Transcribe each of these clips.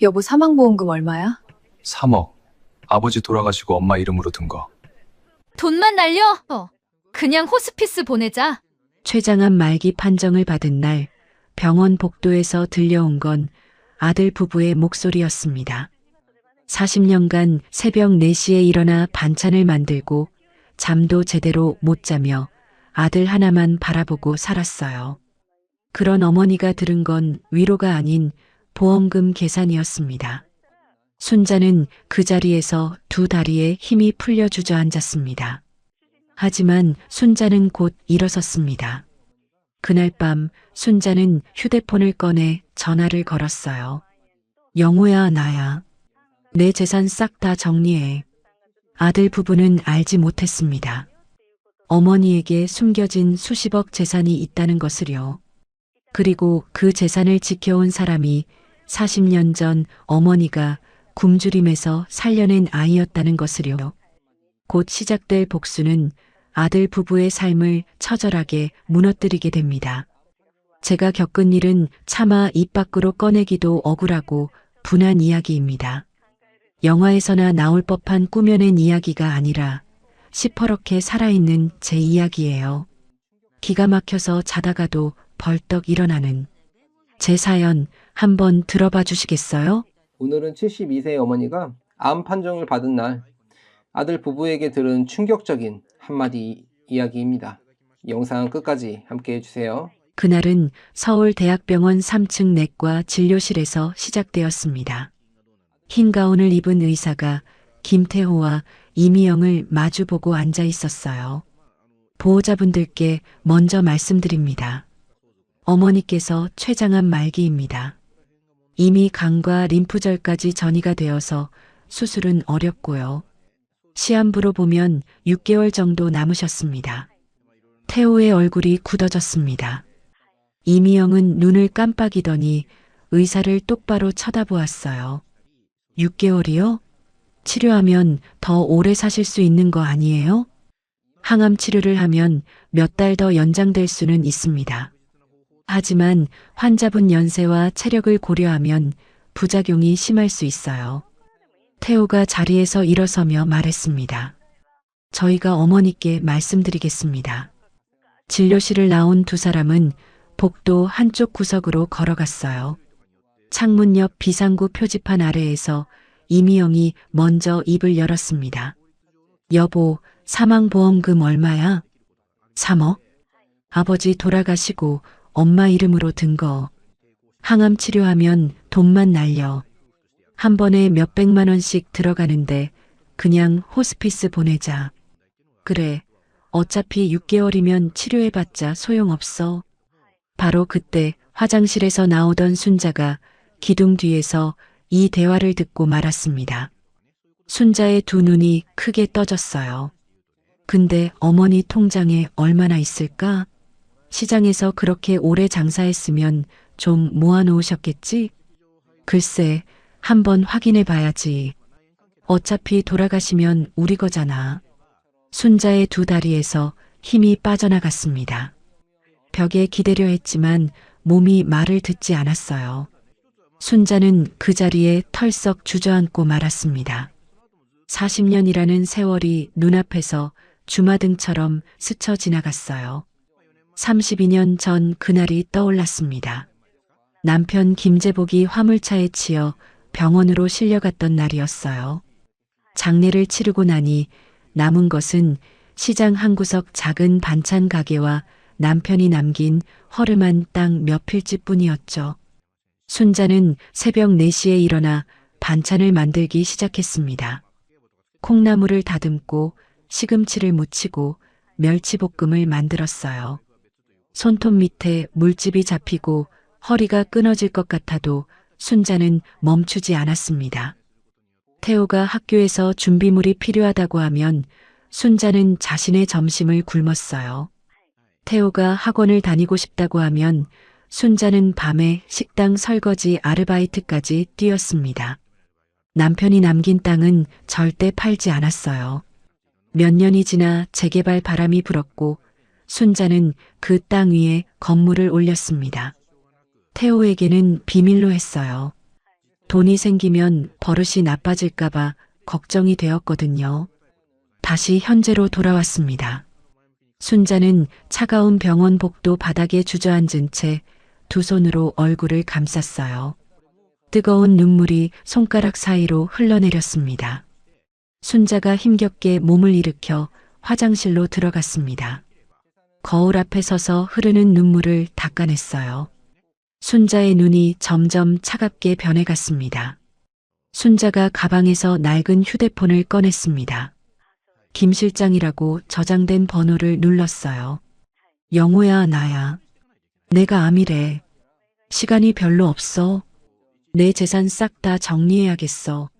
여보, 사망보험금 얼마야? 3억. 아버지 돌아가시고 엄마 이름으로 든 거. 돈만 날려? 그냥 호스피스 보내자. 췌장암 말기 판정을 받은 날 병원 복도에서 들려온 건 아들 부부의 목소리였습니다. 40년간 새벽 4시에 일어나 반찬을 만들고 잠도 제대로 못 자며 아들 하나만 바라보고 살았어요. 그런 어머니가 들은 건 위로가 아닌 보험금 계산이었습니다. 순자는 그 자리에서 두 다리에 힘이 풀려 주저앉았습니다. 하지만 순자는 곧 일어섰습니다. 그날 밤 순자는 휴대폰을 꺼내 전화를 걸었어요. 영호야, 나야. 내 재산 싹 다 정리해. 아들 부부는 알지 못했습니다. 어머니에게 숨겨진 수십억 재산이 있다는 것을요. 그리고 그 재산을 지켜온 사람이 40년 전 어머니가 굶주림에서 살려낸 아이였다는 것을요. 곧 시작될 복수는 아들 부부의 삶을 처절하게 무너뜨리게 됩니다. 제가 겪은 일은 차마 입 밖으로 꺼내기도 억울하고 분한 이야기입니다. 영화에서나 나올 법한 꾸며낸 이야기가 아니라 시퍼렇게 살아있는 제 이야기예요. 기가 막혀서 자다가도 벌떡 일어나는 제 사연 한번 들어봐 주시겠어요? 오늘은 72세 어머니가 암 판정을 받은 날 아들 부부에게 들은 충격적인 한마디 이야기입니다. 영상 끝까지 함께 해주세요. 그날은 서울대학병원 3층 내과 진료실에서 시작되었습니다. 흰 가운을 입은 의사가 김태호와 이미영을 마주보고 앉아 있었어요. 보호자분들께 먼저 말씀드립니다. 어머니께서 췌장암 말기입니다. 이미 간과 림프절까지 전이가 되어서 수술은 어렵고요. 시한부로 보면 6개월 정도 남으셨습니다. 태호의 얼굴이 굳어졌습니다. 이미영은 눈을 깜빡이더니 의사를 똑바로 쳐다보았어요. 6개월이요? 치료하면 더 오래 사실 수 있는 거 아니에요? 항암 치료를 하면 몇 달 더 연장될 수는 있습니다. 하지만 환자분 연세와 체력을 고려하면 부작용이 심할 수 있어요. 태호가 자리에서 일어서며 말했습니다. 저희가 어머니께 말씀드리겠습니다. 진료실을 나온 두 사람은 복도 한쪽 구석으로 걸어갔어요. 창문 옆 비상구 표지판 아래에서 이미영이 먼저 입을 열었습니다. 여보, 사망보험금 얼마야? 3억? 아버지 돌아가시고 엄마 이름으로 든 거. 항암 치료하면 돈만 날려. 한 번에 몇백만 원씩 들어가는데 그냥 호스피스 보내자. 그래, 어차피 6개월이면 치료해봤자 소용없어. 바로 그때 화장실에서 나오던 순자가 기둥 뒤에서 이 대화를 듣고 말았습니다. 순자의 두 눈이 크게 떠졌어요. 근데 어머니 통장에 얼마나 있을까? 시장에서 그렇게 오래 장사했으면 좀 모아놓으셨겠지? 글쎄, 한번 확인해 봐야지. 어차피 돌아가시면 우리 거잖아. 순자의 두 다리에서 힘이 빠져나갔습니다. 벽에 기대려 했지만 몸이 말을 듣지 않았어요. 순자는 그 자리에 털썩 주저앉고 말았습니다. 40년이라는 세월이 눈앞에서 주마등처럼 스쳐 지나갔어요. 32년 전 그날이 떠올랐습니다. 남편 김재복이 화물차에 치여 병원으로 실려갔던 날이었어요. 장례를 치르고 나니 남은 것은 시장 한 구석 작은 반찬 가게와 남편이 남긴 허름한 땅 몇 필지 뿐이었죠. 순자는 새벽 4시에 일어나 반찬을 만들기 시작했습니다. 콩나물을 다듬고 시금치를 무치고 멸치볶음을 만들었어요. 손톱 밑에 물집이 잡히고 허리가 끊어질 것 같아도 순자는 멈추지 않았습니다. 태호가 학교에서 준비물이 필요하다고 하면 순자는 자신의 점심을 굶었어요. 태호가 학원을 다니고 싶다고 하면 순자는 밤에 식당 설거지 아르바이트까지 뛰었습니다. 남편이 남긴 땅은 절대 팔지 않았어요. 몇 년이 지나 재개발 바람이 불었고 순자는 그 땅 위에 건물을 올렸습니다. 태호에게는 비밀로 했어요. 돈이 생기면 버릇이 나빠질까봐 걱정이 되었거든요. 다시 현재로 돌아왔습니다. 순자는 차가운 병원 복도 바닥에 주저앉은 채 두 손으로 얼굴을 감쌌어요. 뜨거운 눈물이 손가락 사이로 흘러내렸습니다. 순자가 힘겹게 몸을 일으켜 화장실로 들어갔습니다. 거울 앞에 서서 흐르는 눈물을 닦아냈어요. 순자의 눈이 점점 차갑게 변해갔습니다. 순자가 가방에서 낡은 휴대폰을 꺼냈습니다. 김 실장이라고 저장된 번호를 눌렀어요. 영호야, 나야. 내가 암이래. 시간이 별로 없어. 내 재산 싹 다 정리해야겠어.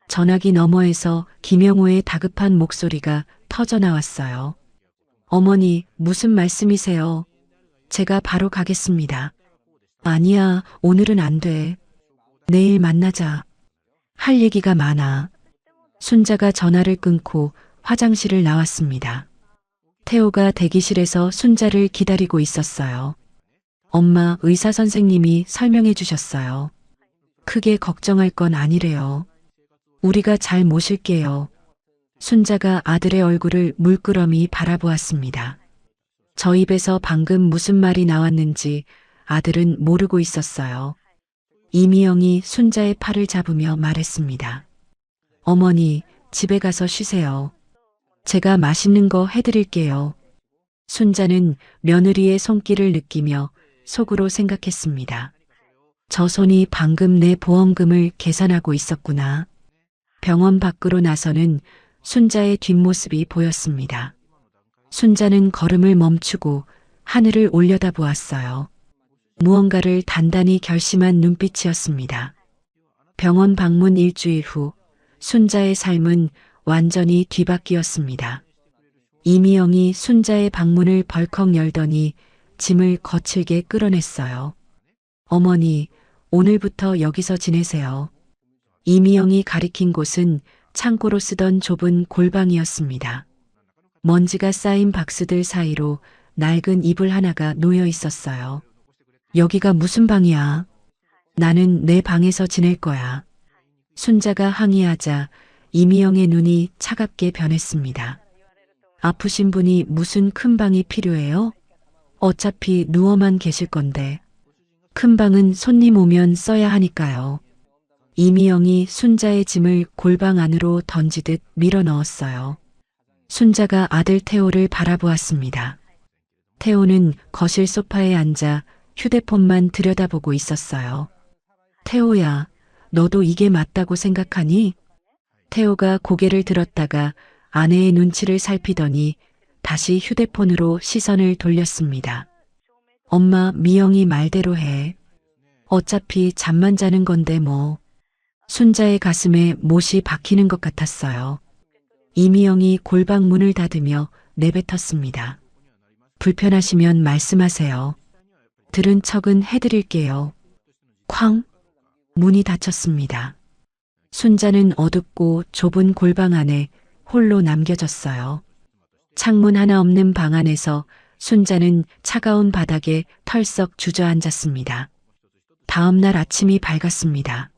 전화기 너머에서 김영호의 다급한 목소리가 터져나왔어요. 어머니, 무슨 말씀이세요? 제가 바로 가겠습니다. 아니야, 오늘은 안 돼. 내일 만나자. 할 얘기가 많아. 순자가 전화를 끊고 화장실을 나왔습니다. 태호가 대기실에서 순자를 기다리고 있었어요. 엄마, 의사 선생님이 설명해 주셨어요. 크게 걱정할 건 아니래요. 우리가 잘 모실게요. 순자가 아들의 얼굴을 물끄러미 바라보았습니다. 저 입에서 방금 무슨 말이 나왔는지 아들은 모르고 있었어요. 이미영이 순자의 팔을 잡으며 말했습니다. 어머니, 집에 가서 쉬세요. 제가 맛있는 거 해드릴게요. 순자는 며느리의 손길을 느끼며 속으로 생각했습니다. 저 손이 방금 내 보험금을 계산하고 있었구나. 병원 밖으로 나서는 순자의 뒷모습이 보였습니다. 순자는 걸음을 멈추고 하늘을 올려다보았어요. 무언가를 단단히 결심한 눈빛이었습니다. 병원 방문 일주일 후 순자의 삶은 완전히 뒤바뀌었습니다. 이미영이 순자의 방문을 벌컥 열더니 짐을 거칠게 끌어냈어요. 어머니, 오늘부터 여기서 지내세요. 이미영이 가리킨 곳은 창고로 쓰던 좁은 골방이었습니다. 먼지가 쌓인 박스들 사이로 낡은 이불 하나가 놓여 있었어요. 여기가 무슨 방이야? 나는 내 방에서 지낼 거야. 순자가 항의하자 이미영의 눈이 차갑게 변했습니다. 아프신 분이 무슨 큰 방이 필요해요? 어차피 누워만 계실 건데. 큰 방은 손님 오면 써야 하니까요. 이미영이 순자의 짐을 골방 안으로 던지듯 밀어 넣었어요. 순자가 아들 태호를 바라보았습니다. 태호는 거실 소파에 앉아 휴대폰만 들여다보고 있었어요. 태호야, 너도 이게 맞다고 생각하니? 태호가 고개를 들었다가 아내의 눈치를 살피더니 다시 휴대폰으로 시선을 돌렸습니다. 엄마, 미영이 말대로 해. 어차피 잠만 자는 건데 뭐. 순자의 가슴에 못이 박히는 것 같았어요. 이미영이 골방 문을 닫으며 내뱉었습니다. 불편하시면 말씀하세요. 들은 척은 해드릴게요. 쾅! 문이 닫혔습니다. 순자는 어둡고 좁은 골방 안에 홀로 남겨졌어요. 창문 하나 없는 방 안에서 순자는 차가운 바닥에 털썩 주저앉았습니다. 다음 날 아침이 밝았습니다.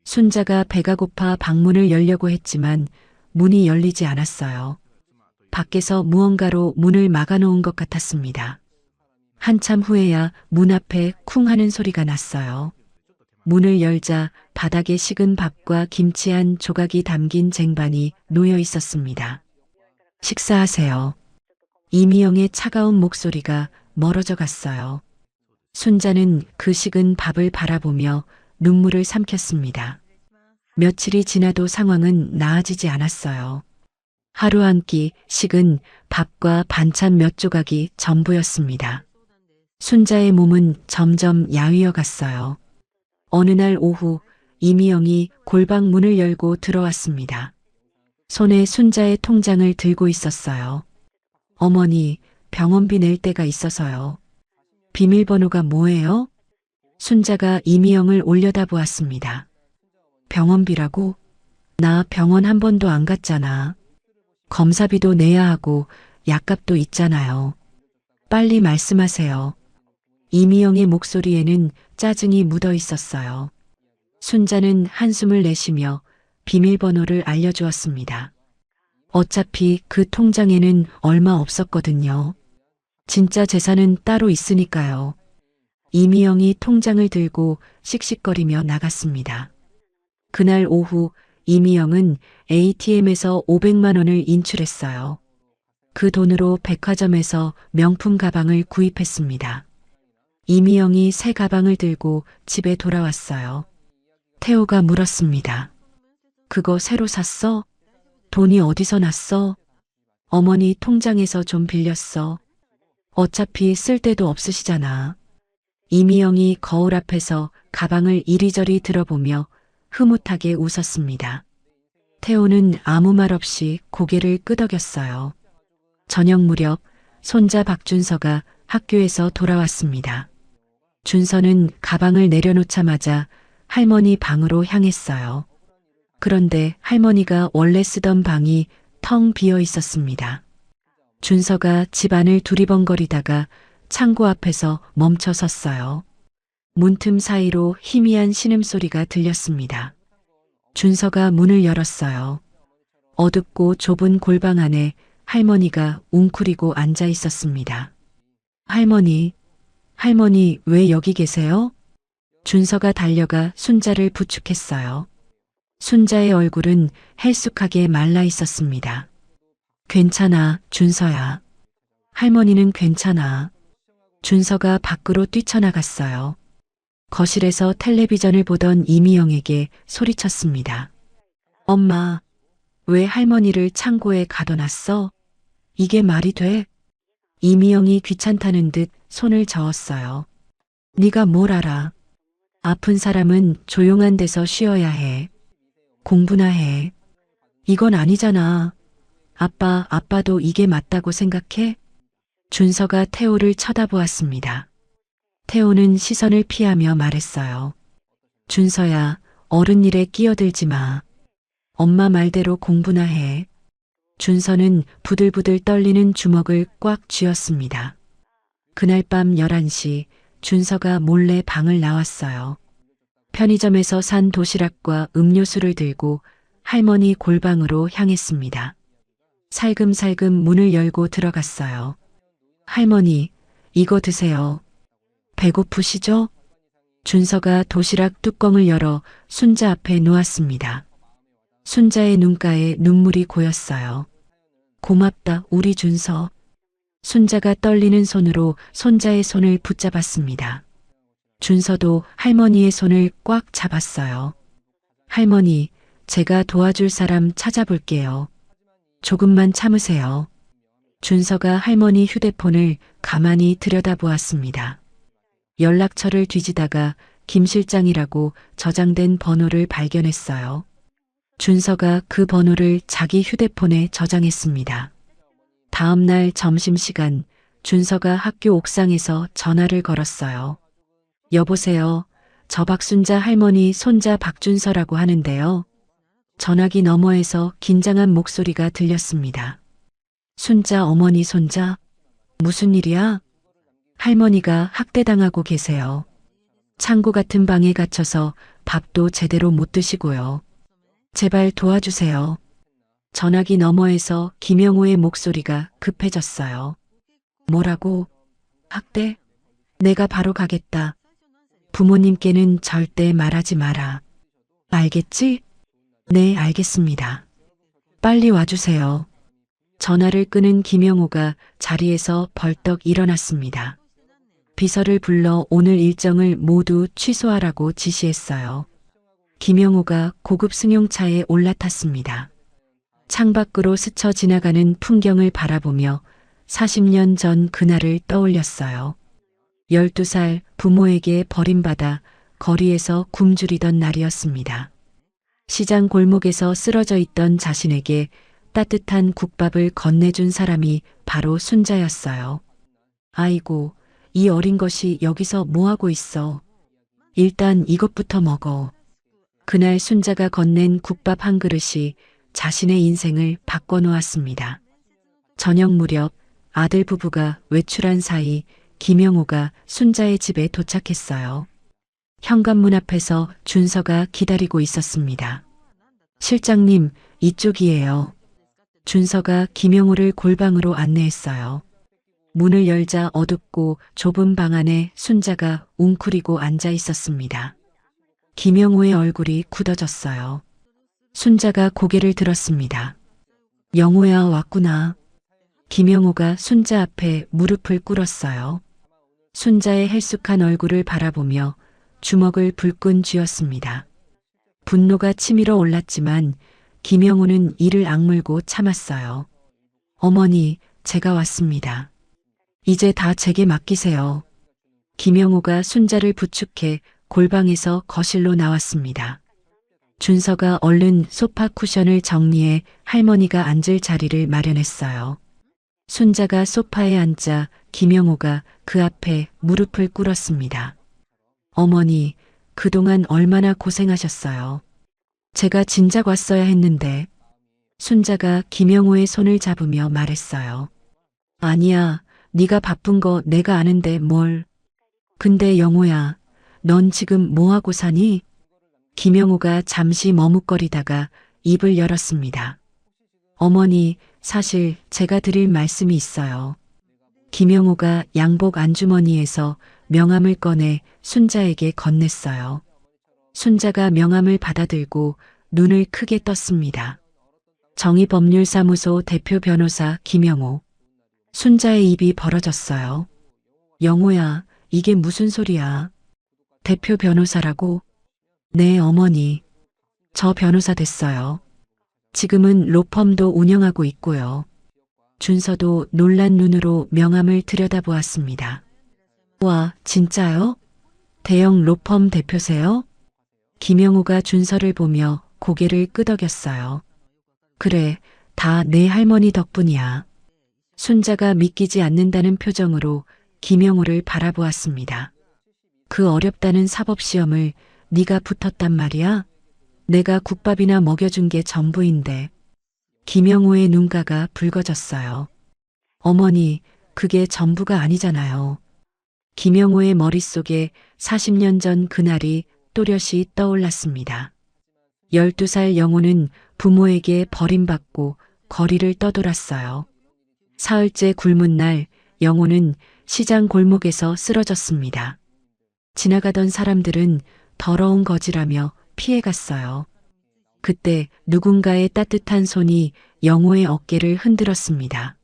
순자가 배가 고파 방문을 열려고 했지만 문이 열리지 않았어요. 밖에서 무언가로 문을 막아놓은 것 같았습니다. 한참 후에야 문 앞에 쿵 하는 소리가 났어요. 문을 열자 바닥에 식은 밥과 김치 한 조각이 담긴 쟁반이 놓여 있었습니다. 식사하세요. 이미영의 차가운 목소리가 멀어져 갔어요. 순자는 그 식은 밥을 바라보며 눈물을 삼켰습니다. 며칠이 지나도 상황은 나아지지 않았어요. 하루 한 끼 식은 밥과 반찬 몇 조각이 전부였습니다. 순자의 몸은 점점 야위어 갔어요. 어느 날 오후 이미영이 골방 문을 열고 들어왔습니다. 손에 순자의 통장을 들고 있었어요. 어머니, 병원비 낼 때가 있어서요. 비밀번호가 뭐예요? 순자가 이미영을 올려다보았습니다. 병원비라고? 나 병원 한 번도 안 갔잖아. 검사비도 내야 하고 약값도 있잖아요. 빨리 말씀하세요. 이미영의 목소리에는 짜증이 묻어 있었어요. 순자는 한숨을 내쉬며 비밀번호를 알려주었습니다. 어차피 그 통장에는 얼마 없었거든요. 진짜 재산은 따로 있으니까요. 이미영이 통장을 들고 씩씩거리며 나갔습니다. 그날 오후 이미영은 ATM에서 500만 원을 인출했어요. 그 돈으로 백화점에서 명품 가방을 구입했습니다. 이미영이 새 가방을 들고 집에 돌아왔어요. 태호가 물었습니다. 그거 새로 샀어? 돈이 어디서 났어? 어머니 통장에서 좀 빌렸어. 어차피 쓸 데도 없으시잖아. 이미영이 거울 앞에서 가방을 이리저리 들어보며 흐뭇하게 웃었습니다. 태호는 아무 말 없이 고개를 끄덕였어요. 저녁 무렵 손자 박준서가 학교에서 돌아왔습니다. 준서는 가방을 내려놓자마자 할머니 방으로 향했어요. 그런데 할머니가 원래 쓰던 방이 텅 비어 있었습니다. 준서가 집 안을 두리번거리다가 창고 앞에서 멈춰 섰어요. 문틈 사이로 희미한 신음소리가 들렸습니다. 준서가 문을 열었어요. 어둡고 좁은 골방 안에 할머니가 웅크리고 앉아 있었습니다. 할머니 왜 여기 계세요? 준서가 달려가 순자를 부축했어요. 순자의 얼굴은 헬쑥하게 말라 있었습니다. 괜찮아, 준서야. 할머니는 괜찮아. 준서가 밖으로 뛰쳐나갔어요. 거실에서 텔레비전을 보던 이미영에게 소리쳤습니다. 엄마, 왜 할머니를 창고에 가둬놨어? 이게 말이 돼? 이미영이 귀찮다는 듯 손을 저었어요. 네가 뭘 알아? 아픈 사람은 조용한 데서 쉬어야 해. 공부나 해. 이건 아니잖아. 아빠도 이게 맞다고 생각해? 준서가 태호를 쳐다보았습니다. 태호는 시선을 피하며 말했어요. 준서야, 어른 일에 끼어들지 마. 엄마 말대로 공부나 해. 준서는 부들부들 떨리는 주먹을 꽉 쥐었습니다. 그날 밤 11시 준서가 몰래 방을 나왔어요. 편의점에서 산 도시락과 음료수를 들고 할머니 골방으로 향했습니다. 살금살금 문을 열고 들어갔어요. 할머니, 이거 드세요. 배고프시죠? 준서가 도시락 뚜껑을 열어 순자 앞에 놓았습니다. 순자의 눈가에 눈물이 고였어요. 고맙다, 우리 준서. 순자가 떨리는 손으로 손자의 손을 붙잡았습니다. 준서도 할머니의 손을 꽉 잡았어요. 할머니, 제가 도와줄 사람 찾아볼게요. 조금만 참으세요. 준서가 할머니 휴대폰을 가만히 들여다보았습니다. 연락처를 뒤지다가 김 실장이라고 저장된 번호를 발견했어요. 준서가 그 번호를 자기 휴대폰에 저장했습니다. 다음 날 점심시간 준서가 학교 옥상에서 전화를 걸었어요. 여보세요. 저 박순자 할머니 손자 박준서라고 하는데요. 전화기 너머에서 긴장한 목소리가 들렸습니다. 순자 어머니 손자? 무슨 일이야? 할머니가 학대당하고 계세요. 창고 같은 방에 갇혀서 밥도 제대로 못 드시고요. 제발 도와주세요. 전화기 너머에서 김영호의 목소리가 급해졌어요. 뭐라고? 학대? 내가 바로 가겠다. 부모님께는 절대 말하지 마라. 알겠지? 네, 알겠습니다. 빨리 와주세요. 전화를 끊은 김영호가 자리에서 벌떡 일어났습니다. 비서를 불러 오늘 일정을 모두 취소하라고 지시했어요. 김영호가 고급 승용차에 올라탔습니다. 창밖으로 스쳐 지나가는 풍경을 바라보며 40년 전 그날을 떠올렸어요. 12살 부모에게 버림받아 거리에서 굶주리던 날이었습니다. 시장 골목에서 쓰러져 있던 자신에게 따뜻한 국밥을 건네준 사람이 바로 순자였어요. 아이고, 이 어린 것이 여기서 뭐하고 있어. 일단 이것부터 먹어. 그날 순자가 건넨 국밥 한 그릇이 자신의 인생을 바꿔놓았습니다. 저녁 무렵 아들 부부가 외출한 사이 김영호가 순자의 집에 도착했어요. 현관문 앞에서 준서가 기다리고 있었습니다. 실장님, 이쪽이에요. 준서가 김영호를 골방으로 안내했어요. 문을 열자 어둡고 좁은 방 안에 순자가 웅크리고 앉아 있었습니다. 김영호의 얼굴이 굳어졌어요. 순자가 고개를 들었습니다. 영호야, 왔구나. 김영호가 순자 앞에 무릎을 꿇었어요. 순자의 헬쑥한 얼굴을 바라보며 주먹을 불끈 쥐었습니다. 분노가 치밀어 올랐지만 김영호는 이를 악물고 참았어요. 어머니, 제가 왔습니다. 이제 다 제게 맡기세요. 김영호가 순자를 부축해 골방에서 거실로 나왔습니다. 준서가 얼른 소파 쿠션을 정리해 할머니가 앉을 자리를 마련했어요. 순자가 소파에 앉자 김영호가 그 앞에 무릎을 꿇었습니다. 어머니, 그동안 얼마나 고생하셨어요. 제가 진작 왔어야 했는데. 순자가 김영호의 손을 잡으며 말했어요. 아니야, 네가 바쁜 거 내가 아는데 뭘. 근데 영호야, 넌 지금 뭐하고 사니? 김영호가 잠시 머뭇거리다가 입을 열었습니다. 어머니, 사실 제가 드릴 말씀이 있어요. 김영호가 양복 안주머니에서 명함을 꺼내 순자에게 건넸어요. 순자가 명함을 받아들고 눈을 크게 떴습니다. 정의법률사무소 대표 변호사 김영호. 순자의 입이 벌어졌어요. 영호야, 이게 무슨 소리야? 대표 변호사라고? 네, 어머니. 저 변호사 됐어요. 지금은 로펌도 운영하고 있고요. 준서도 놀란 눈으로 명함을 들여다보았습니다. 와, 진짜요? 대형 로펌 대표세요? 김영호가 준서를 보며 고개를 끄덕였어요. 그래, 다 내 할머니 덕분이야. 순자가 믿기지 않는다는 표정으로 김영호를 바라보았습니다. 그 어렵다는 사법시험을 네가 붙었단 말이야? 내가 국밥이나 먹여준 게 전부인데. 김영호의 눈가가 붉어졌어요. 어머니, 그게 전부가 아니잖아요. 김영호의 머릿속에 40년 전 그날이 또렷이 떠올랐습니다. 12살 영호는 부모에게 버림받고 거리를 떠돌았어요. 사흘째 굶은 날 영호는 시장 골목에서 쓰러졌습니다. 지나가던 사람들은 더러운 거지라며 피해갔어요. 그때 누군가의 따뜻한 손이 영호의 어깨를 흔들었습니다.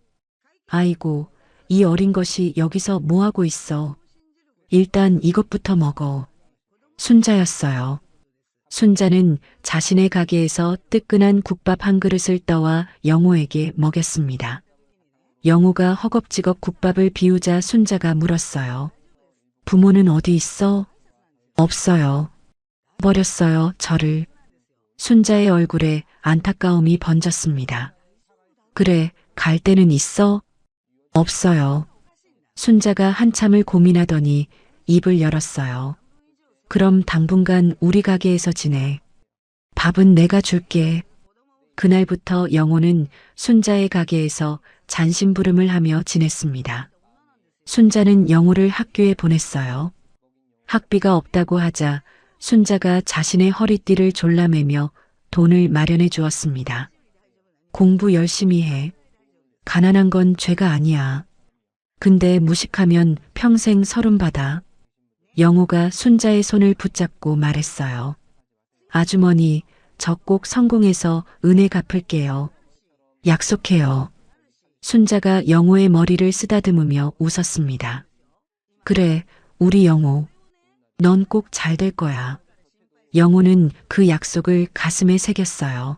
아이고, 이 어린 것이 여기서 뭐하고 있어. 일단 이것부터 먹어. 순자였어요. 순자는 자신의 가게에서 뜨끈한 국밥 한 그릇을 떠와 영호에게 먹였습니다. 영호가 허겁지겁 국밥을 비우자 순자가 물었어요. 부모는 어디 있어? 없어요. 버렸어요, 저를. 순자의 얼굴에 안타까움이 번졌습니다. 그래, 갈 데는 있어? 없어요. 순자가 한참을 고민하더니 입을 열었어요. 그럼 당분간 우리 가게에서 지내. 밥은 내가 줄게. 그날부터 영호는 순자의 가게에서 잔심부름을 하며 지냈습니다. 순자는 영호를 학교에 보냈어요. 학비가 없다고 하자 순자가 자신의 허리띠를 졸라매며 돈을 마련해 주었습니다. 공부 열심히 해. 가난한 건 죄가 아니야. 근데 무식하면 평생 서름받아. 영호가 순자의 손을 붙잡고 말했어요. 아주머니, 저 꼭 성공해서 은혜 갚을게요. 약속해요. 순자가 영호의 머리를 쓰다듬으며 웃었습니다. 그래, 우리 영호. 넌 꼭 잘 될 거야. 영호는 그 약속을 가슴에 새겼어요.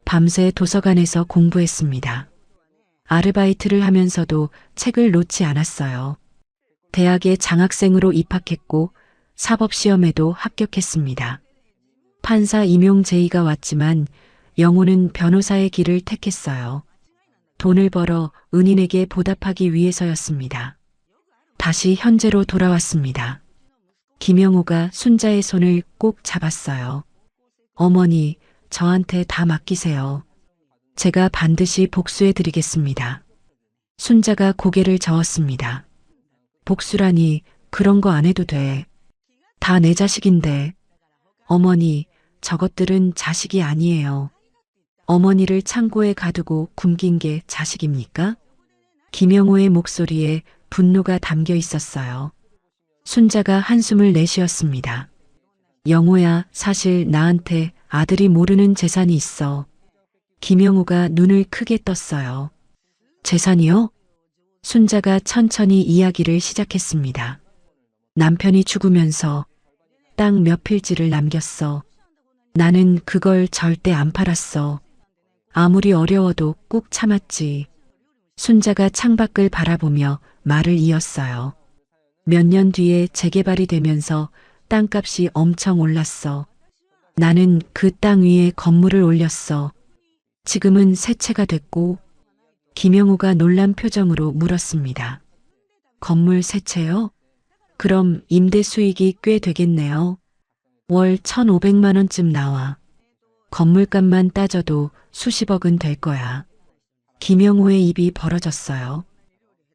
밤새 도서관에서 공부했습니다. 아르바이트를 하면서도 책을 놓지 않았어요. 대학에 장학생으로 입학했고 사법시험에도 합격했습니다. 판사 임용 제의가 왔지만 영호는 변호사의 길을 택했어요. 돈을 벌어 은인에게 보답하기 위해서였습니다. 다시 현재로 돌아왔습니다. 김영호가 순자의 손을 꼭 잡았어요. 어머니, 저한테 다 맡기세요. 제가 반드시 복수해 드리겠습니다. 순자가 고개를 저었습니다. 복수라니 그런 거 안 해도 돼. 다 내 자식인데. 어머니, 저것들은 자식이 아니에요. 어머니를 창고에 가두고 굶긴 게 자식입니까? 김영호의 목소리에 분노가 담겨 있었어요. 순자가 한숨을 내쉬었습니다. 영호야, 사실 나한테 아들이 모르는 재산이 있어. 김영호가 눈을 크게 떴어요. 재산이요? 순자가 천천히 이야기를 시작했습니다. 남편이 죽으면서 땅 몇 필지를 남겼어. 나는 그걸 절대 안 팔았어. 아무리 어려워도 꾹 참았지. 순자가 창밖을 바라보며 말을 이었어요. 몇 년 뒤에 재개발이 되면서 땅값이 엄청 올랐어. 나는 그 땅 위에 건물을 올렸어. 지금은 새 채가 됐고. 김영호가 놀란 표정으로 물었습니다. 건물 새 채요? 그럼 임대 수익이 꽤 되겠네요. 월 1,500만 원쯤 나와. 건물값만 따져도 수십억은 될 거야. 김영호의 입이 벌어졌어요.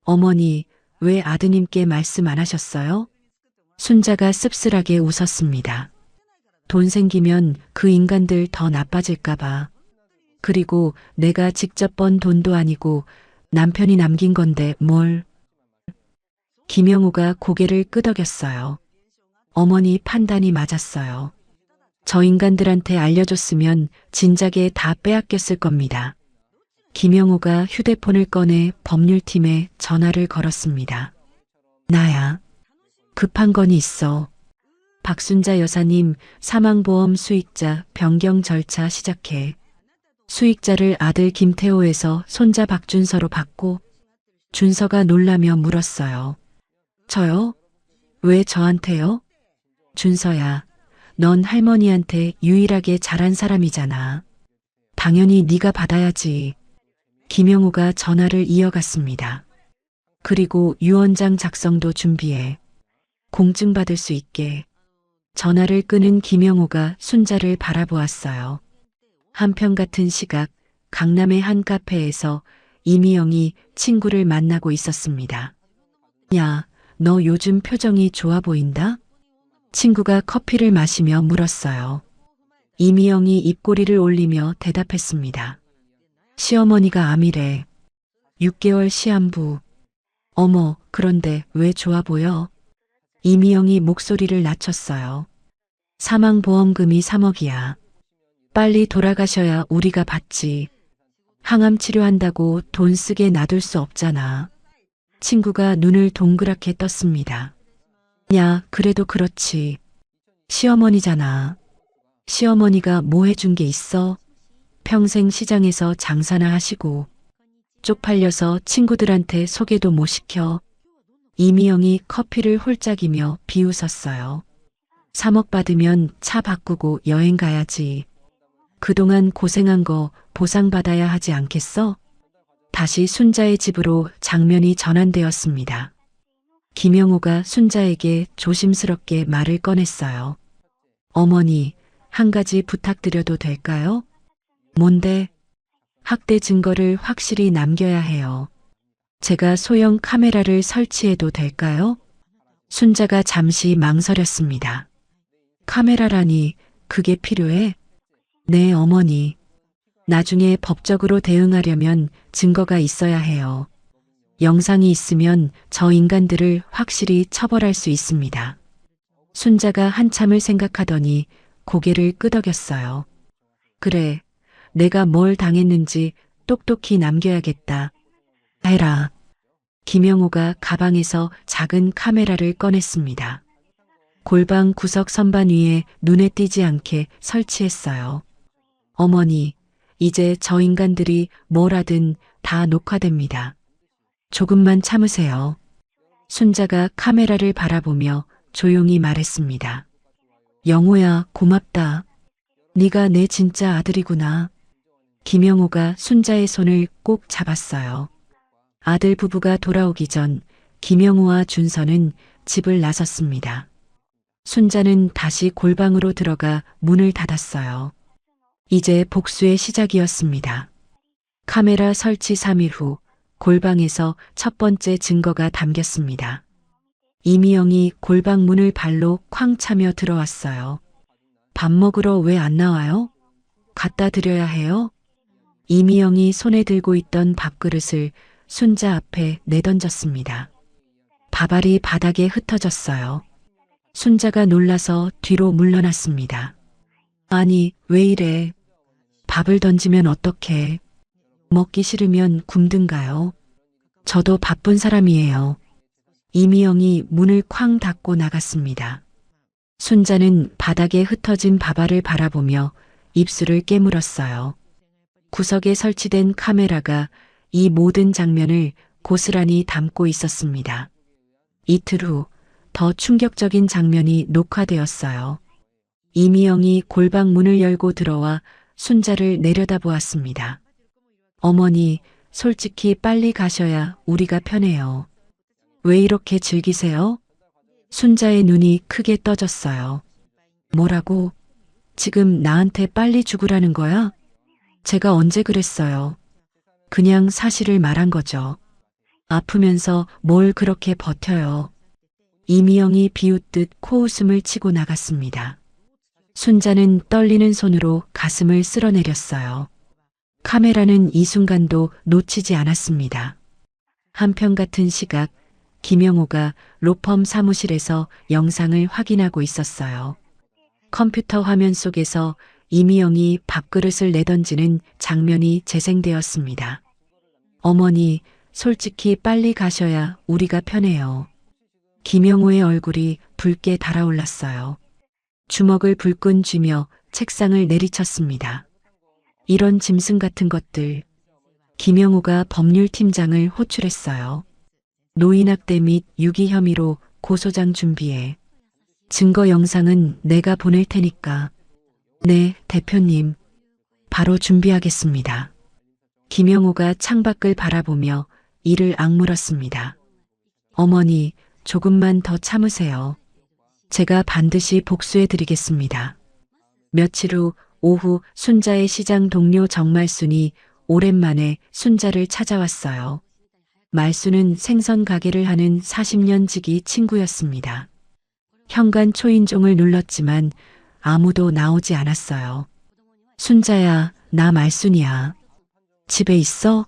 어머니, 왜 아드님께 말씀 안 하셨어요? 순자가 씁쓸하게 웃었습니다. 돈 생기면 그 인간들 더 나빠질까봐. 그리고 내가 직접 번 돈도 아니고 남편이 남긴 건데 뭘. 김영호가 고개를 끄덕였어요. 어머니 판단이 맞았어요. 저 인간들한테 알려줬으면 진작에 다 빼앗겼을 겁니다. 김영호가 휴대폰을 꺼내 법률팀에 전화를 걸었습니다. 나야. 급한 건이 있어. 박순자 여사님 사망보험 수익자 변경 절차 시작해. 수익자를 아들 김태호에서 손자 박준서로 바꿔. 준서가 놀라며 물었어요. 저요? 왜 저한테요? 준서야, 넌 할머니한테 유일하게 잘한 사람이잖아. 당연히 네가 받아야지. 김영호가 전화를 이어갔습니다. 그리고 유언장 작성도 준비해. 공증 받을 수 있게. 전화를 끄는 김영호가 순자를 바라보았어요. 한편 같은 시각 강남의 한 카페에서 이미영이 친구를 만나고 있었습니다. 야, 너 요즘 표정이 좋아 보인다? 친구가 커피를 마시며 물었어요. 이미영이 입꼬리를 올리며 대답했습니다. 시어머니가 암이래. 6개월 시한부. 어머, 그런데 왜 좋아 보여? 이미영이 목소리를 낮췄어요. 사망보험금이 3억이야. 빨리 돌아가셔야 우리가 받지. 항암 치료한다고 돈 쓰게 놔둘 수 없잖아. 친구가 눈을 동그랗게 떴습니다. 야, 그래도 그렇지. 시어머니잖아. 시어머니가 뭐 해준 게 있어? 평생 시장에서 장사나 하시고 쪽팔려서 친구들한테 소개도 못 시켜. 이미영이 커피를 홀짝이며 비웃었어요. 3억 받으면 차 바꾸고 여행 가야지. 그동안 고생한 거 보상받아야 하지 않겠어? 다시 순자의 집으로 장면이 전환되었습니다. 김영호가 순자에게 조심스럽게 말을 꺼냈어요. 어머니, 한 가지 부탁드려도 될까요? 뭔데? 학대 증거를 확실히 남겨야 해요. 제가 소형 카메라를 설치해도 될까요? 순자가 잠시 망설였습니다. 카메라라니, 그게 필요해? 네, 어머니. 나중에 법적으로 대응하려면 증거가 있어야 해요. 영상이 있으면 저 인간들을 확실히 처벌할 수 있습니다. 순자가 한참을 생각하더니 고개를 끄덕였어요. 그래, 내가 뭘 당했는지 똑똑히 남겨야겠다. 해라. 김영호가 가방에서 작은 카메라를 꺼냈습니다. 골방 구석 선반 위에 눈에 띄지 않게 설치했어요. 어머니, 이제 저 인간들이 뭘 하든 다 녹화됩니다. 조금만 참으세요. 순자가 카메라를 바라보며 조용히 말했습니다. 영호야, 고맙다. 네가 내 진짜 아들이구나. 김영호가 순자의 손을 꼭 잡았어요. 아들 부부가 돌아오기 전 김영호와 준서는 집을 나섰습니다. 순자는 다시 골방으로 들어가 문을 닫았어요. 이제 복수의 시작이었습니다. 카메라 설치 3일 후 골방에서 첫 번째 증거가 담겼습니다. 이미영이 골방 문을 발로 쾅 차며 들어왔어요. 밥 먹으러 왜 안 나와요? 갖다 드려야 해요? 이미영이 손에 들고 있던 밥그릇을 순자 앞에 내던졌습니다. 밥알이 바닥에 흩어졌어요. 순자가 놀라서 뒤로 물러났습니다. 아니, 왜 이래? 밥을 던지면 어떡해? 먹기 싫으면 굶든가요? 저도 바쁜 사람이에요. 이미영이 문을 쾅 닫고 나갔습니다. 순자는 바닥에 흩어진 밥알을 바라보며 입술을 깨물었어요. 구석에 설치된 카메라가 이 모든 장면을 고스란히 담고 있었습니다. 이틀 후 더 충격적인 장면이 녹화되었어요. 이미영이 골방 문을 열고 들어와 순자를 내려다보았습니다. 어머니, 솔직히 빨리 가셔야 우리가 편해요. 왜 이렇게 즐기세요? 순자의 눈이 크게 떠졌어요. 뭐라고? 지금 나한테 빨리 죽으라는 거야? 제가 언제 그랬어요? 그냥 사실을 말한 거죠. 아프면서 뭘 그렇게 버텨요. 이미영이 비웃듯 코웃음을 치고 나갔습니다. 순자는 떨리는 손으로 가슴을 쓸어내렸어요. 카메라는 이 순간도 놓치지 않았습니다. 한편 같은 시각, 김영호가 로펌 사무실에서 영상을 확인하고 있었어요. 컴퓨터 화면 속에서 이미영이 밥그릇을 내던지는 장면이 재생되었습니다. 어머니, 솔직히 빨리 가셔야 우리가 편해요. 김영호의 얼굴이 붉게 달아올랐어요. 주먹을 불끈 쥐며 책상을 내리쳤습니다. 이런 짐승 같은 것들. 김영호가 법률팀장을 호출했어요. 노인학대 및 유기 혐의로 고소장 준비해. 증거 영상은 내가 보낼 테니까. 네, 대표님. 바로 준비하겠습니다. 김영호가 창밖을 바라보며 이를 악물었습니다. 어머니, 조금만 더 참으세요. 제가 반드시 복수해 드리겠습니다. 며칠 후 오후 순자의 시장 동료 정말순이 오랜만에 순자를 찾아왔어요. 말순은 생선 가게를 하는 40년 지기 친구였습니다. 현관 초인종을 눌렀지만 아무도 나오지 않았어요. 순자야, 나 말순이야. 집에 있어?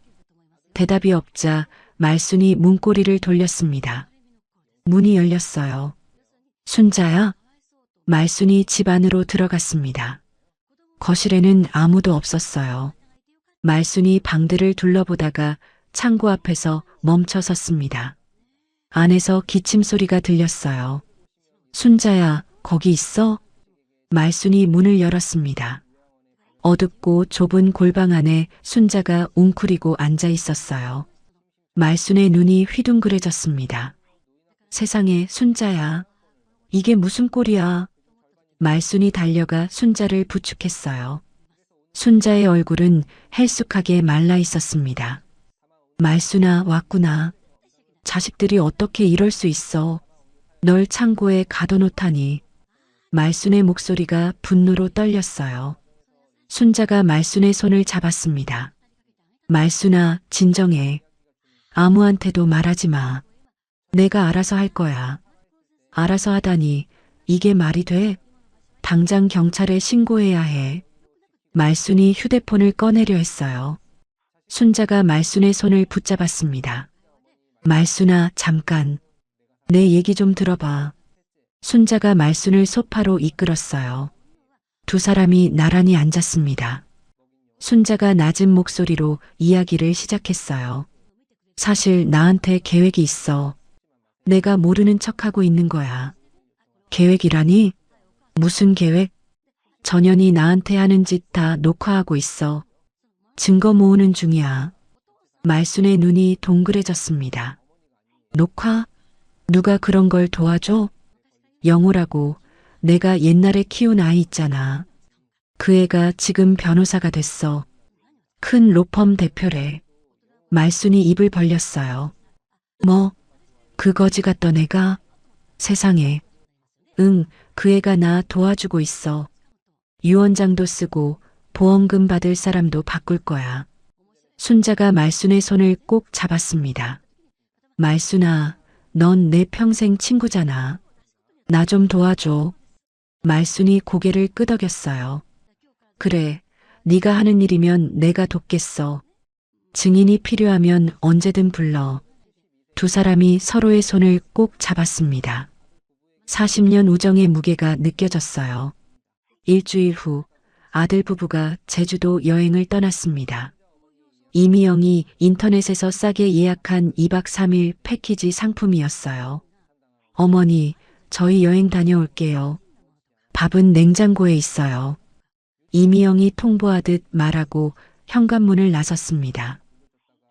대답이 없자 말순이 문고리를 돌렸습니다. 문이 열렸어요. 순자야? 말순이 집 안으로 들어갔습니다. 거실에는 아무도 없었어요. 말순이 방들을 둘러보다가 창고 앞에서 멈춰 섰습니다. 안에서 기침 소리가 들렸어요. 순자야, 거기 있어? 말순이 문을 열었습니다. 어둡고 좁은 골방 안에 순자가 웅크리고 앉아 있었어요. 말순의 눈이 휘둥그레졌습니다. 세상에, 순자야. 이게 무슨 꼴이야? 말순이 달려가 순자를 부축했어요. 순자의 얼굴은 헬쑥하게 말라 있었습니다. 말순아, 왔구나. 자식들이 어떻게 이럴 수 있어. 널 창고에 가둬놓다니. 말순의 목소리가 분노로 떨렸어요. 순자가 말순의 손을 잡았습니다. 말순아, 진정해. 아무한테도 말하지 마. 내가 알아서 할 거야. 알아서 하다니, 이게 말이 돼? 당장 경찰에 신고해야 해. 말순이 휴대폰을 꺼내려 했어요. 순자가 말순의 손을 붙잡았습니다. 말순아, 잠깐. 내 얘기 좀 들어봐. 순자가 말순을 소파로 이끌었어요. 두 사람이 나란히 앉았습니다. 순자가 낮은 목소리로 이야기를 시작했어요. 사실 나한테 계획이 있어. 내가 모르는 척하고 있는 거야. 계획이라니? 무슨 계획? 전현이 나한테 하는 짓 다 녹화하고 있어. 증거 모으는 중이야. 말순의 눈이 동그래졌습니다. 녹화? 누가 그런 걸 도와줘? 영호라고, 내가 옛날에 키운 아이 있잖아. 그 애가 지금 변호사가 됐어. 큰 로펌 대표래. 말순이 입을 벌렸어요. 뭐? 그 거지 같던 애가? 세상에. 응, 그 애가 나 도와주고 있어. 유언장도 쓰고 보험금 받을 사람도 바꿀 거야. 순자가 말순의 손을 꼭 잡았습니다. 말순아, 넌 내 평생 친구잖아. 나 좀 도와줘. 말순이 고개를 끄덕였어요. 그래, 네가 하는 일이면 내가 돕겠어. 증인이 필요하면 언제든 불러. 두 사람이 서로의 손을 꼭 잡았습니다. 40년 우정의 무게가 느껴졌어요. 일주일 후 아들 부부가 제주도 여행을 떠났습니다. 이미영이 인터넷에서 싸게 예약한 2박 3일 패키지 상품이었어요. 어머니, 저희 여행 다녀올게요. 밥은 냉장고에 있어요. 이미영이 통보하듯 말하고 현관문을 나섰습니다.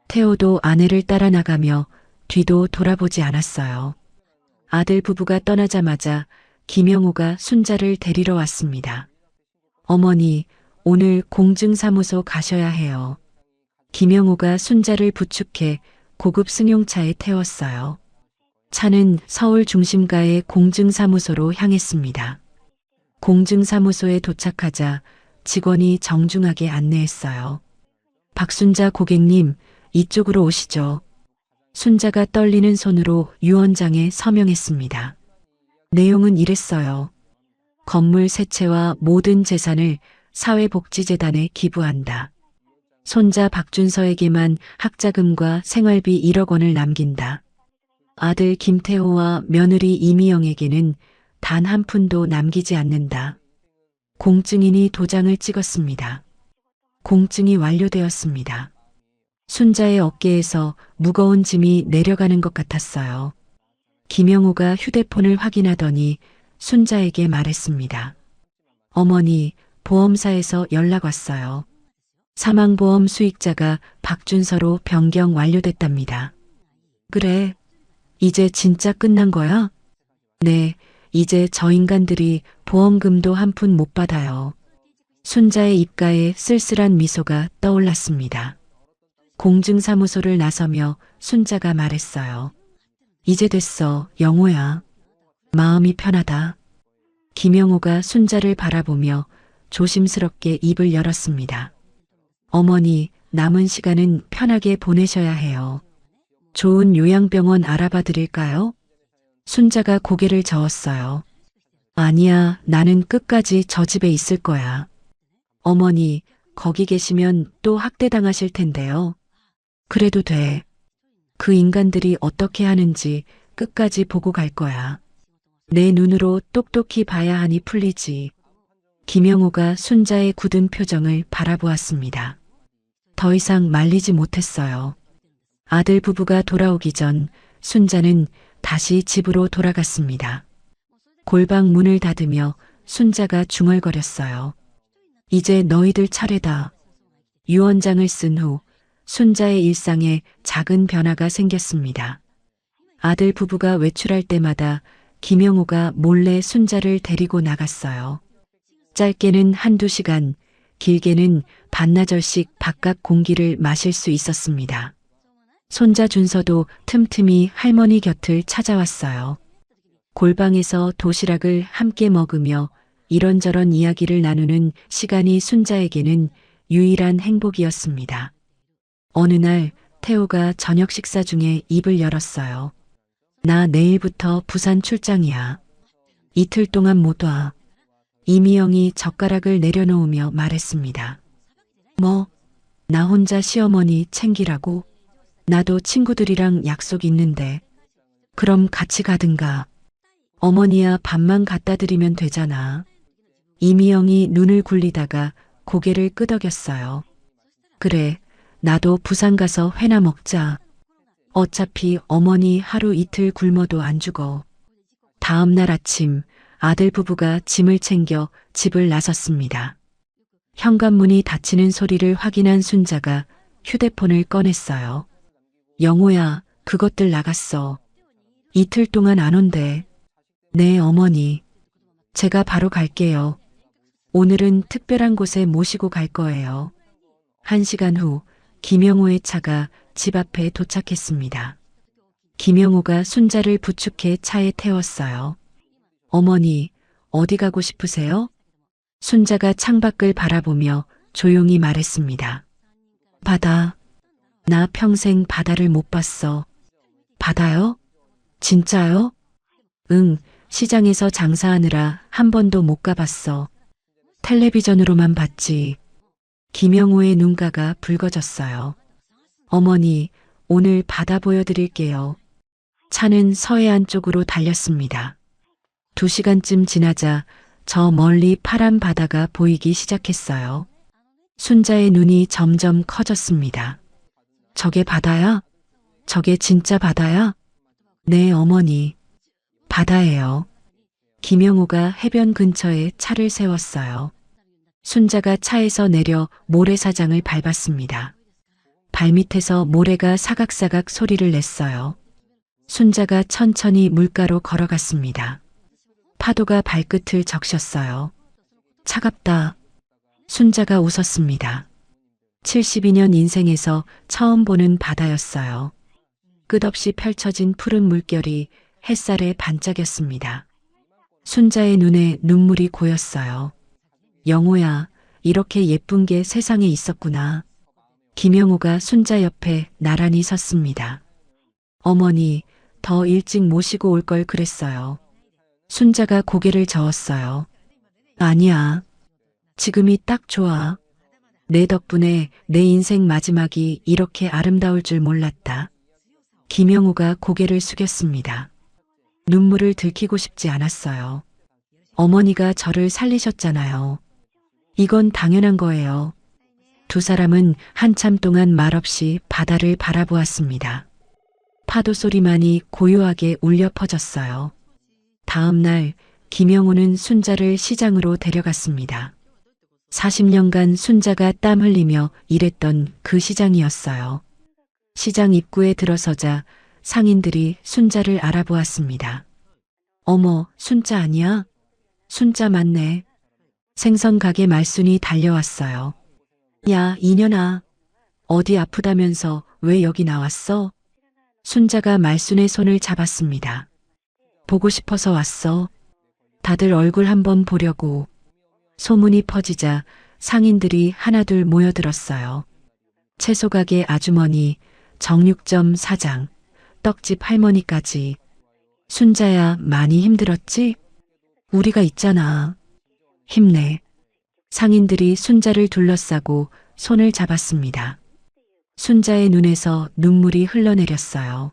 태호도 아내를 따라 나가며 뒤도 돌아보지 않았어요. 아들 부부가 떠나자마자 김영호가 순자를 데리러 왔습니다. 어머니, 오늘 공증사무소 가셔야 해요. 김영호가 순자를 부축해 고급 승용차에 태웠어요. 차는 서울 중심가의 공증사무소로 향했습니다. 공증사무소에 도착하자 직원이 정중하게 안내했어요. 박순자 고객님, 이쪽으로 오시죠. 순자가 떨리는 손으로 유언장에 서명했습니다. 내용은 이랬어요. 건물 세 채와 모든 재산을 사회복지재단에 기부한다. 손자 박준서에게만 학자금과 생활비 1억 원을 남긴다. 아들 김태호와 며느리 이미영에게는 단 한 푼도 남기지 않는다. 공증인이 도장을 찍었습니다. 공증이 완료되었습니다. 순자의 어깨에서 무거운 짐이 내려가는 것 같았어요. 김영호가 휴대폰을 확인하더니 순자에게 말했습니다. 어머니, 보험사에서 연락 왔어요. 사망보험 수익자가 박준서로 변경 완료됐답니다. 그래, 이제 진짜 끝난 거야? 네, 이제 저 인간들이 보험금도 한 푼 못 받아요. 순자의 입가에 쓸쓸한 미소가 떠올랐습니다. 공증사무소를 나서며 순자가 말했어요. 이제 됐어, 영호야. 마음이 편하다. 김영호가 순자를 바라보며 조심스럽게 입을 열었습니다. 어머니, 남은 시간은 편하게 보내셔야 해요. 좋은 요양병원 알아봐 드릴까요? 순자가 고개를 저었어요. 아니야, 나는 끝까지 저 집에 있을 거야. 어머니, 거기 계시면 또 학대당하실 텐데요. 그래도 돼. 그 인간들이 어떻게 하는지 끝까지 보고 갈 거야. 내 눈으로 똑똑히 봐야 하니 풀리지. 김영호가 순자의 굳은 표정을 바라보았습니다. 더 이상 말리지 못했어요. 아들 부부가 돌아오기 전 순자는 다시 집으로 돌아갔습니다. 골방 문을 닫으며 순자가 중얼거렸어요. 이제 너희들 차례다. 유언장을 쓴 후 순자의 일상에 작은 변화가 생겼습니다. 아들 부부가 외출할 때마다 김영호가 몰래 순자를 데리고 나갔어요. 짧게는 한두 시간, 길게는 반나절씩 바깥 공기를 마실 수 있었습니다. 손자 준서도 틈틈이 할머니 곁을 찾아왔어요. 골방에서 도시락을 함께 먹으며 이런저런 이야기를 나누는 시간이 순자에게는 유일한 행복이었습니다. 어느 날 태호가 저녁 식사 중에 입을 열었어요. 나 내일부터 부산 출장이야. 이틀 동안 못 와. 이미영이 젓가락을 내려놓으며 말했습니다. 뭐, 나 혼자 시어머니 챙기라고? 나도 친구들이랑 약속 있는데. 그럼 같이 가든가. 어머니야 밥만 갖다 드리면 되잖아. 이미영이 눈을 굴리다가 고개를 끄덕였어요. 그래, 나도 부산 가서 회나 먹자. 어차피 어머니 하루 이틀 굶어도 안 죽어. 다음 날 아침 아들 부부가 짐을 챙겨 집을 나섰습니다. 현관문이 닫히는 소리를 확인한 순자가 휴대폰을 꺼냈어요. 영호야, 그것들 나갔어. 이틀 동안 안 온대. 네, 어머니. 제가 바로 갈게요. 오늘은 특별한 곳에 모시고 갈 거예요. 1시간 후 김영호의 차가 집 앞에 도착했습니다. 김영호가 순자를 부축해 차에 태웠어요. 어머니, 어디 가고 싶으세요? 순자가 창밖을 바라보며 조용히 말했습니다. 바다. 나 평생 바다를 못 봤어. 바다요? 진짜요? 응, 시장에서 장사하느라 한 번도 못 가봤어. 텔레비전으로만 봤지. 김영호의 눈가가 붉어졌어요. 어머니, 오늘 바다 보여드릴게요. 차는 서해안 쪽으로 달렸습니다. 2시간쯤 지나자 저 멀리 파란 바다가 보이기 시작했어요. 순자의 눈이 점점 커졌습니다. 저게 바다야? 저게 진짜 바다야? 네, 어머니. 바다예요. 김영호가 해변 근처에 차를 세웠어요. 순자가 차에서 내려 모래사장을 밟았습니다. 발밑에서 모래가 사각사각 소리를 냈어요. 순자가 천천히 물가로 걸어갔습니다. 파도가 발끝을 적셨어요. 차갑다. 순자가 웃었습니다. 72년 인생에서 처음 보는 바다였어요. 끝없이 펼쳐진 푸른 물결이 햇살에 반짝였습니다. 순자의 눈에 눈물이 고였어요. 영호야, 이렇게 예쁜 게 세상에 있었구나. 김영호가 순자 옆에 나란히 섰습니다. 어머니, 더 일찍 모시고 올 걸 그랬어요. 순자가 고개를 저었어요. 아니야. 지금이 딱 좋아. 내 덕분에 내 인생 마지막이 이렇게 아름다울 줄 몰랐다. 김영호가 고개를 숙였습니다. 눈물을 들키고 싶지 않았어요. 어머니가 저를 살리셨잖아요. 이건 당연한 거예요. 두 사람은 한참 동안 말없이 바다를 바라보았습니다. 파도 소리만이 고요하게 울려 퍼졌어요. 다음 날 김영호는 순자를 시장으로 데려갔습니다. 40년간 순자가 땀 흘리며 일했던 그 시장이었어요. 시장 입구에 들어서자 상인들이 순자를 알아보았습니다. 어머, 순자 아니야? 순자 맞네. 생선 가게 말순이 달려왔어요. 야, 이년아. 어디 아프다면서 왜 여기 나왔어? 순자가 말순의 손을 잡았습니다. 보고 싶어서 왔어. 다들 얼굴 한번 보려고. 소문이 퍼지자 상인들이 하나둘 모여들었어요. 채소가게 아주머니, 정육점 사장, 떡집 할머니까지. 순자야, 많이 힘들었지? 우리가 있잖아. 힘내. 상인들이 순자를 둘러싸고 손을 잡았습니다. 순자의 눈에서 눈물이 흘러내렸어요.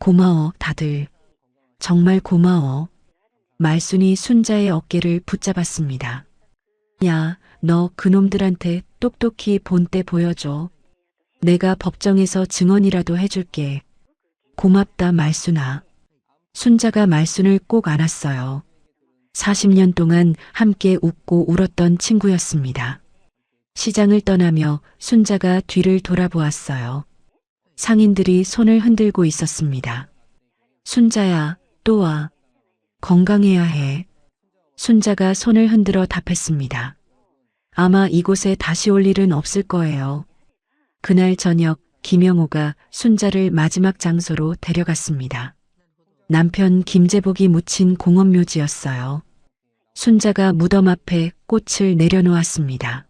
고마워, 다들. 정말 고마워. 말순이 순자의 어깨를 붙잡았습니다. 야, 너 그놈들한테 똑똑히 본때 보여줘. 내가 법정에서 증언이라도 해줄게. 고맙다, 말순아. 순자가 말순을 꼭 안았어요. 40년 동안 함께 웃고 울었던 친구였습니다. 시장을 떠나며 순자가 뒤를 돌아보았어요. 상인들이 손을 흔들고 있었습니다. 순자야, 또 와. 건강해야 해. 순자가 손을 흔들어 답했습니다. 아마 이곳에 다시 올 일은 없을 거예요. 그날 저녁 김영호가 순자를 마지막 장소로 데려갔습니다. 남편 김재복이 묻힌 공원묘지였어요. 순자가 무덤 앞에 꽃을 내려놓았습니다.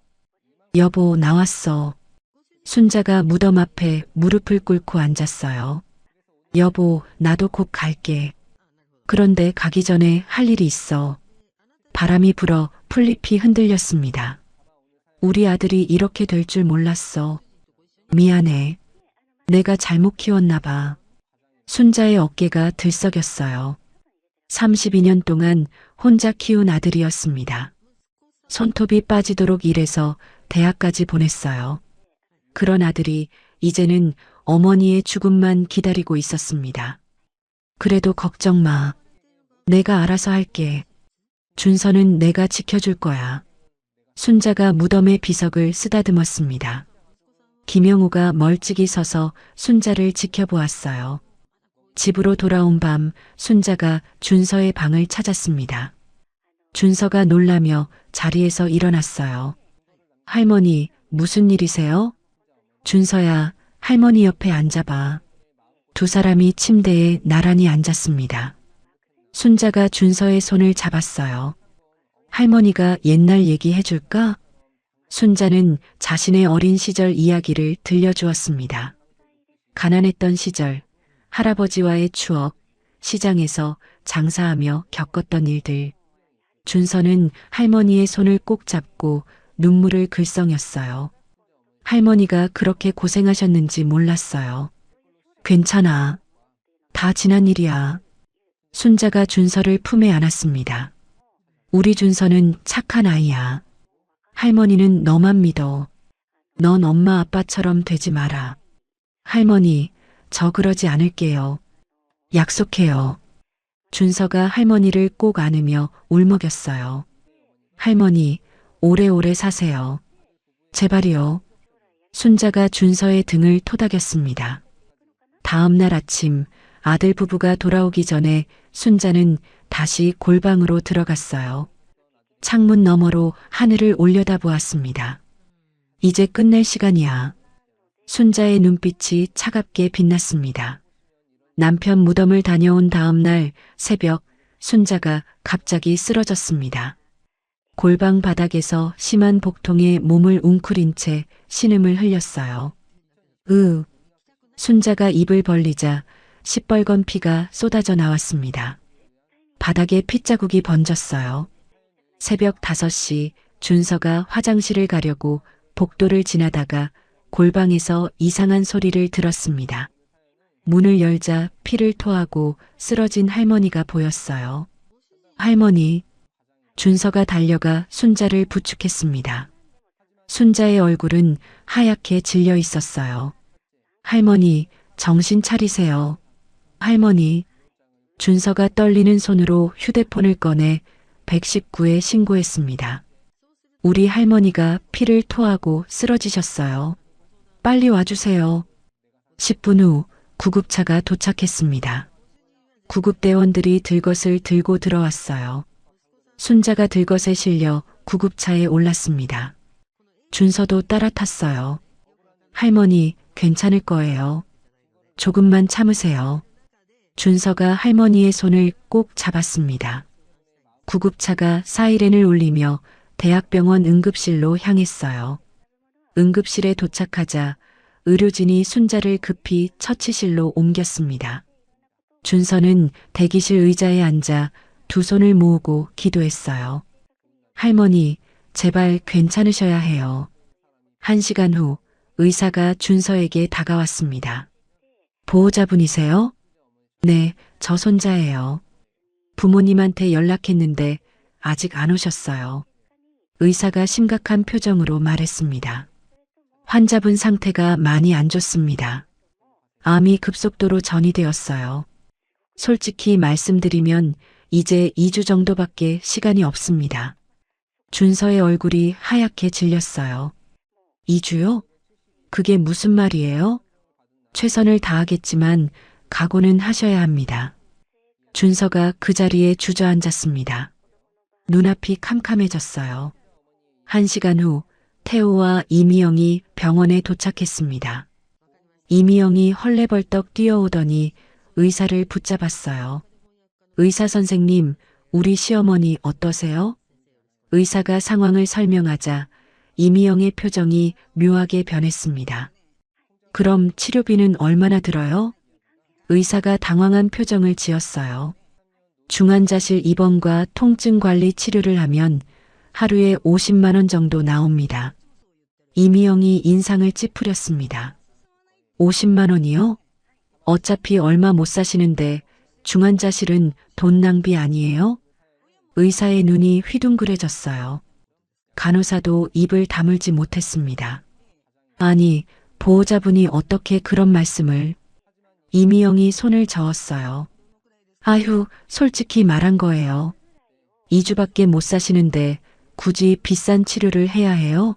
여보, 나왔어. 순자가 무덤 앞에 무릎을 꿇고 앉았어요. 여보, 나도 곧 갈게. 그런데 가기 전에 할 일이 있어. 바람이 불어 풀잎이 흔들렸습니다. 우리 아들이 이렇게 될 줄 몰랐어. 미안해. 내가 잘못 키웠나 봐. 순자의 어깨가 들썩였어요. 32년 동안 혼자 키운 아들이었습니다. 손톱이 빠지도록 일해서 대학까지 보냈어요. 그런 아들이 이제는 어머니의 죽음만 기다리고 있었습니다. 그래도 걱정 마. 내가 알아서 할게. 준서는 내가 지켜줄 거야. 순자가 무덤의 비석을 쓰다듬었습니다. 김영호가 멀찍이 서서 순자를 지켜보았어요. 집으로 돌아온 밤 순자가 준서의 방을 찾았습니다. 준서가 놀라며 자리에서 일어났어요. 할머니, 무슨 일이세요? 준서야, 할머니 옆에 앉아봐. 두 사람이 침대에 나란히 앉았습니다. 순자가 준서의 손을 잡았어요. 할머니가 옛날 얘기 해줄까? 순자는 자신의 어린 시절 이야기를 들려주었습니다. 가난했던 시절, 할아버지와의 추억, 시장에서 장사하며 겪었던 일들. 준서는 할머니의 손을 꼭 잡고 눈물을 글썽였어요. 할머니가 그렇게 고생하셨는지 몰랐어요. 괜찮아. 다 지난 일이야. 순자가 준서를 품에 안았습니다. 우리 준서는 착한 아이야. 할머니는 너만 믿어. 넌 엄마 아빠처럼 되지 마라. 할머니, 저 그러지 않을게요. 약속해요. 준서가 할머니를 꼭 안으며 울먹였어요. 할머니, 오래오래 사세요. 제발이요. 순자가 준서의 등을 토닥였습니다. 다음 날 아침 아들 부부가 돌아오기 전에 순자는 다시 골방으로 들어갔어요. 창문 너머로 하늘을 올려다보았습니다. 이제 끝낼 시간이야. 순자의 눈빛이 차갑게 빛났습니다. 남편 무덤을 다녀온 다음 날 새벽 순자가 갑자기 쓰러졌습니다. 골방 바닥에서 심한 복통에 몸을 웅크린 채 신음을 흘렸어요. 순자가 입을 벌리자 시뻘건 피가 쏟아져 나왔습니다. 바닥에 핏자국이 번졌어요. 새벽 5시 준서가 화장실을 가려고 복도를 지나다가 골방에서 이상한 소리를 들었습니다. 문을 열자 피를 토하고 쓰러진 할머니가 보였어요. 할머니, 준서가 달려가 순자를 부축했습니다. 순자의 얼굴은 하얗게 질려 있었어요. 할머니, 정신 차리세요. 할머니, 준서가 떨리는 손으로 휴대폰을 꺼내 119에 신고했습니다. 우리 할머니가 피를 토하고 쓰러지셨어요. 빨리 와주세요. 10분 후 구급차가 도착했습니다. 구급대원들이 들것을 들고 들어왔어요. 순자가 들것에 실려 구급차에 올랐습니다. 준서도 따라 탔어요. 할머니, 괜찮을 거예요. 조금만 참으세요. 준서가 할머니의 손을 꼭 잡았습니다. 구급차가 사이렌을 울리며 대학병원 응급실로 향했어요. 응급실에 도착하자 의료진이 순자를 급히 처치실로 옮겼습니다. 준서는 대기실 의자에 앉아 두 손을 모으고 기도했어요. 할머니, 제발 괜찮으셔야 해요. 1시간 후 의사가 준서에게 다가왔습니다. 보호자분이세요? 네, 저 손자예요. 부모님한테 연락했는데 아직 안 오셨어요. 의사가 심각한 표정으로 말했습니다. 환자분 상태가 많이 안 좋습니다. 암이 급속도로 전이되었어요. 솔직히 말씀드리면 이제 2주 정도밖에 시간이 없습니다. 준서의 얼굴이 하얗게 질렸어요. 2주요? 그게 무슨 말이에요? 최선을 다하겠지만 각오는 하셔야 합니다. 준서가 그 자리에 주저앉았습니다. 눈앞이 캄캄해졌어요. 1시간 후 태호와 이미영이 병원에 도착했습니다. 이미영이 헐레벌떡 뛰어오더니 의사를 붙잡았어요. 의사 선생님, 우리 시어머니 어떠세요? 의사가 상황을 설명하자 이미영의 표정이 묘하게 변했습니다. 그럼 치료비는 얼마나 들어요? 의사가 당황한 표정을 지었어요. 중환자실 입원과 통증 관리 치료를 하면 하루에 50만 원 정도 나옵니다. 이미영이 인상을 찌푸렸습니다. 50만 원이요? 어차피 얼마 못 사시는데 중환자실은 돈 낭비 아니에요? 의사의 눈이 휘둥그레졌어요. 간호사도 입을 다물지 못했습니다. 아니, 보호자분이 어떻게 그런 말씀을... 이미영이 손을 저었어요. 아휴, 솔직히 말한 거예요. 2주밖에 못 사시는데 굳이 비싼 치료를 해야 해요?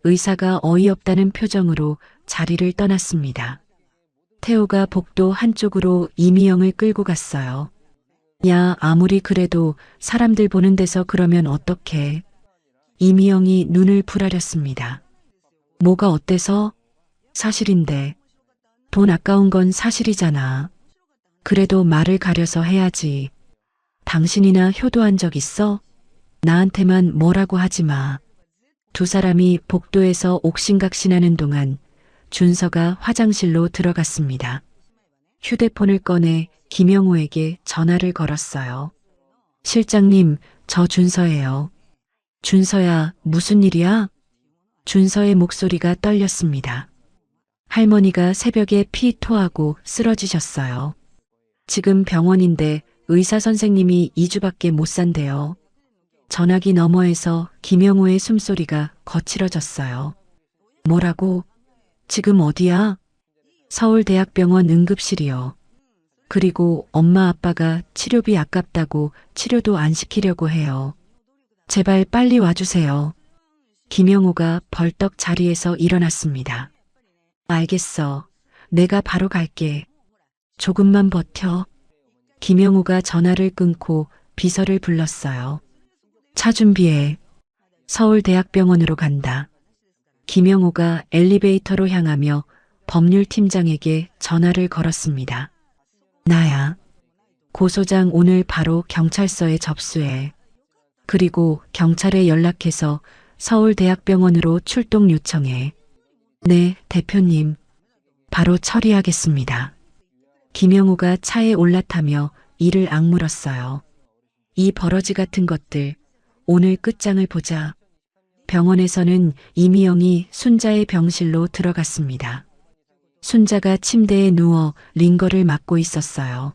의사가 어이없다는 표정으로 자리를 떠났습니다. 태호가 복도 한쪽으로 이미영을 끌고 갔어요. 야, 아무리 그래도 사람들 보는 데서 그러면 어떡해. 이미영이 눈을 부라렸습니다. 뭐가 어때서? 사실인데. 돈 아까운 건 사실이잖아. 그래도 말을 가려서 해야지. 당신이나 효도한 적 있어? 나한테만 뭐라고 하지 마. 두 사람이 복도에서 옥신각신하는 동안 준서가 화장실로 들어갔습니다. 휴대폰을 꺼내 김영호에게 전화를 걸었어요. 실장님, 저 준서예요. 준서야, 무슨 일이야? 준서의 목소리가 떨렸습니다. 할머니가 새벽에 피 토하고 쓰러지셨어요. 지금 병원인데 의사 선생님이 2주밖에 못 산대요. 전화기 너머에서 김영호의 숨소리가 거칠어졌어요. 뭐라고? 지금 어디야? 서울대학병원 응급실이요. 그리고 엄마 아빠가 치료비 아깝다고 치료도 안 시키려고 해요. 제발 빨리 와주세요. 김영호가 벌떡 자리에서 일어났습니다. 알겠어. 내가 바로 갈게. 조금만 버텨. 김영호가 전화를 끊고 비서를 불렀어요. 차 준비해. 서울대학병원으로 간다. 김영호가 엘리베이터로 향하며 법률팀장에게 전화를 걸었습니다. 나야. 고소장 오늘 바로 경찰서에 접수해. 그리고 경찰에 연락해서 서울대학병원으로 출동 요청해. 네, 대표님. 바로 처리하겠습니다. 김영호가 차에 올라타며 이를 악물었어요. 이 버러지 같은 것들, 오늘 끝장을 보자. 병원에서는 이미영이 순자의 병실로 들어갔습니다. 순자가 침대에 누워 링거를 맞고 있었어요.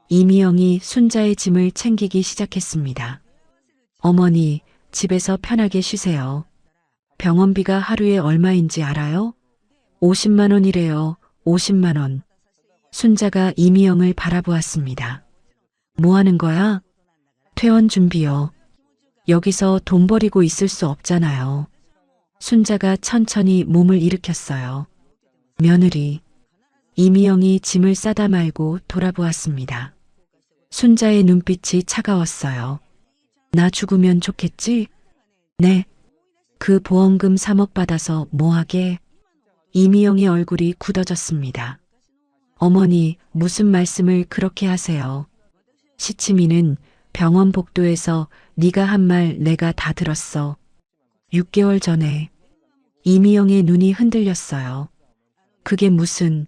이미영이 순자의 짐을 챙기기 시작했습니다. 어머니, 집에서 편하게 쉬세요. 병원비가 하루에 얼마인지 알아요? 50만 원이래요. 50만 원. 순자가 이미영을 바라보았습니다. 뭐 하는 거야? 퇴원 준비요. 여기서 돈 버리고 있을 수 없잖아요. 순자가 천천히 몸을 일으켰어요. 며느리. 이미영이 짐을 싸다 말고 돌아보았습니다. 순자의 눈빛이 차가웠어요. 나 죽으면 좋겠지? 네. 그 보험금 3억 받아서 뭐하게? 이미영의 얼굴이 굳어졌습니다. 어머니, 무슨 말씀을 그렇게 하세요? 시치미는 병원 복도에서 네가 한 말 내가 다 들었어. 6개월 전에. 이미영의 눈이 흔들렸어요. 그게 무슨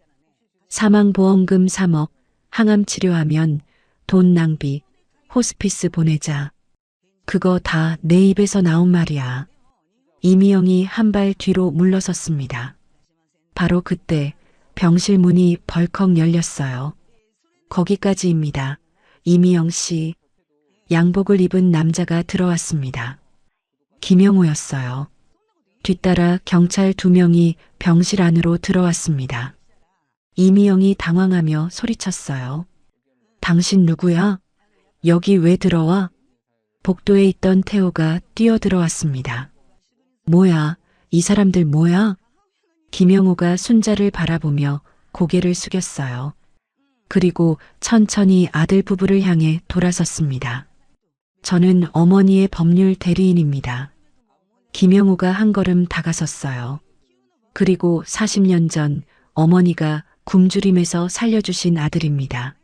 사망보험금 3억, 항암 치료하면 돈 낭비, 호스피스 보내자. 그거 다 내 입에서 나온 말이야. 이미영이 한 발 뒤로 물러섰습니다. 바로 그때 병실 문이 벌컥 열렸어요. 거기까지입니다. 이미영 씨. 양복을 입은 남자가 들어왔습니다. 김영호였어요. 뒤따라 경찰 2명이 병실 안으로 들어왔습니다. 이미영이 당황하며 소리쳤어요. 당신 누구야? 여기 왜 들어와? 복도에 있던 태호가 뛰어들어왔습니다. 뭐야, 이 사람들 뭐야? 김영호가 순자를 바라보며 고개를 숙였어요. 그리고 천천히 아들 부부를 향해 돌아섰습니다. 저는 어머니의 법률 대리인입니다. 김영호가 한 걸음 다가섰어요. 그리고 40년 전 어머니가 굶주림에서 살려주신 아들입니다.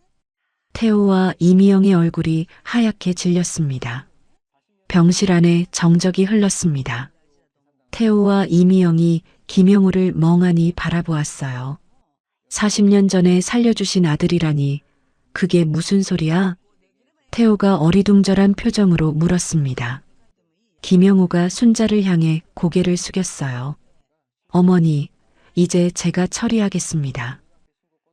태호와 이미영의 얼굴이 하얗게 질렸습니다. 병실 안에 정적이 흘렀습니다. 태호와 이미영이 김영호를 멍하니 바라보았어요. 40년 전에 살려주신 아들이라니 그게 무슨 소리야? 태호가 어리둥절한 표정으로 물었습니다. 김영호가 순자를 향해 고개를 숙였어요. 어머니, 이제 제가 처리하겠습니다.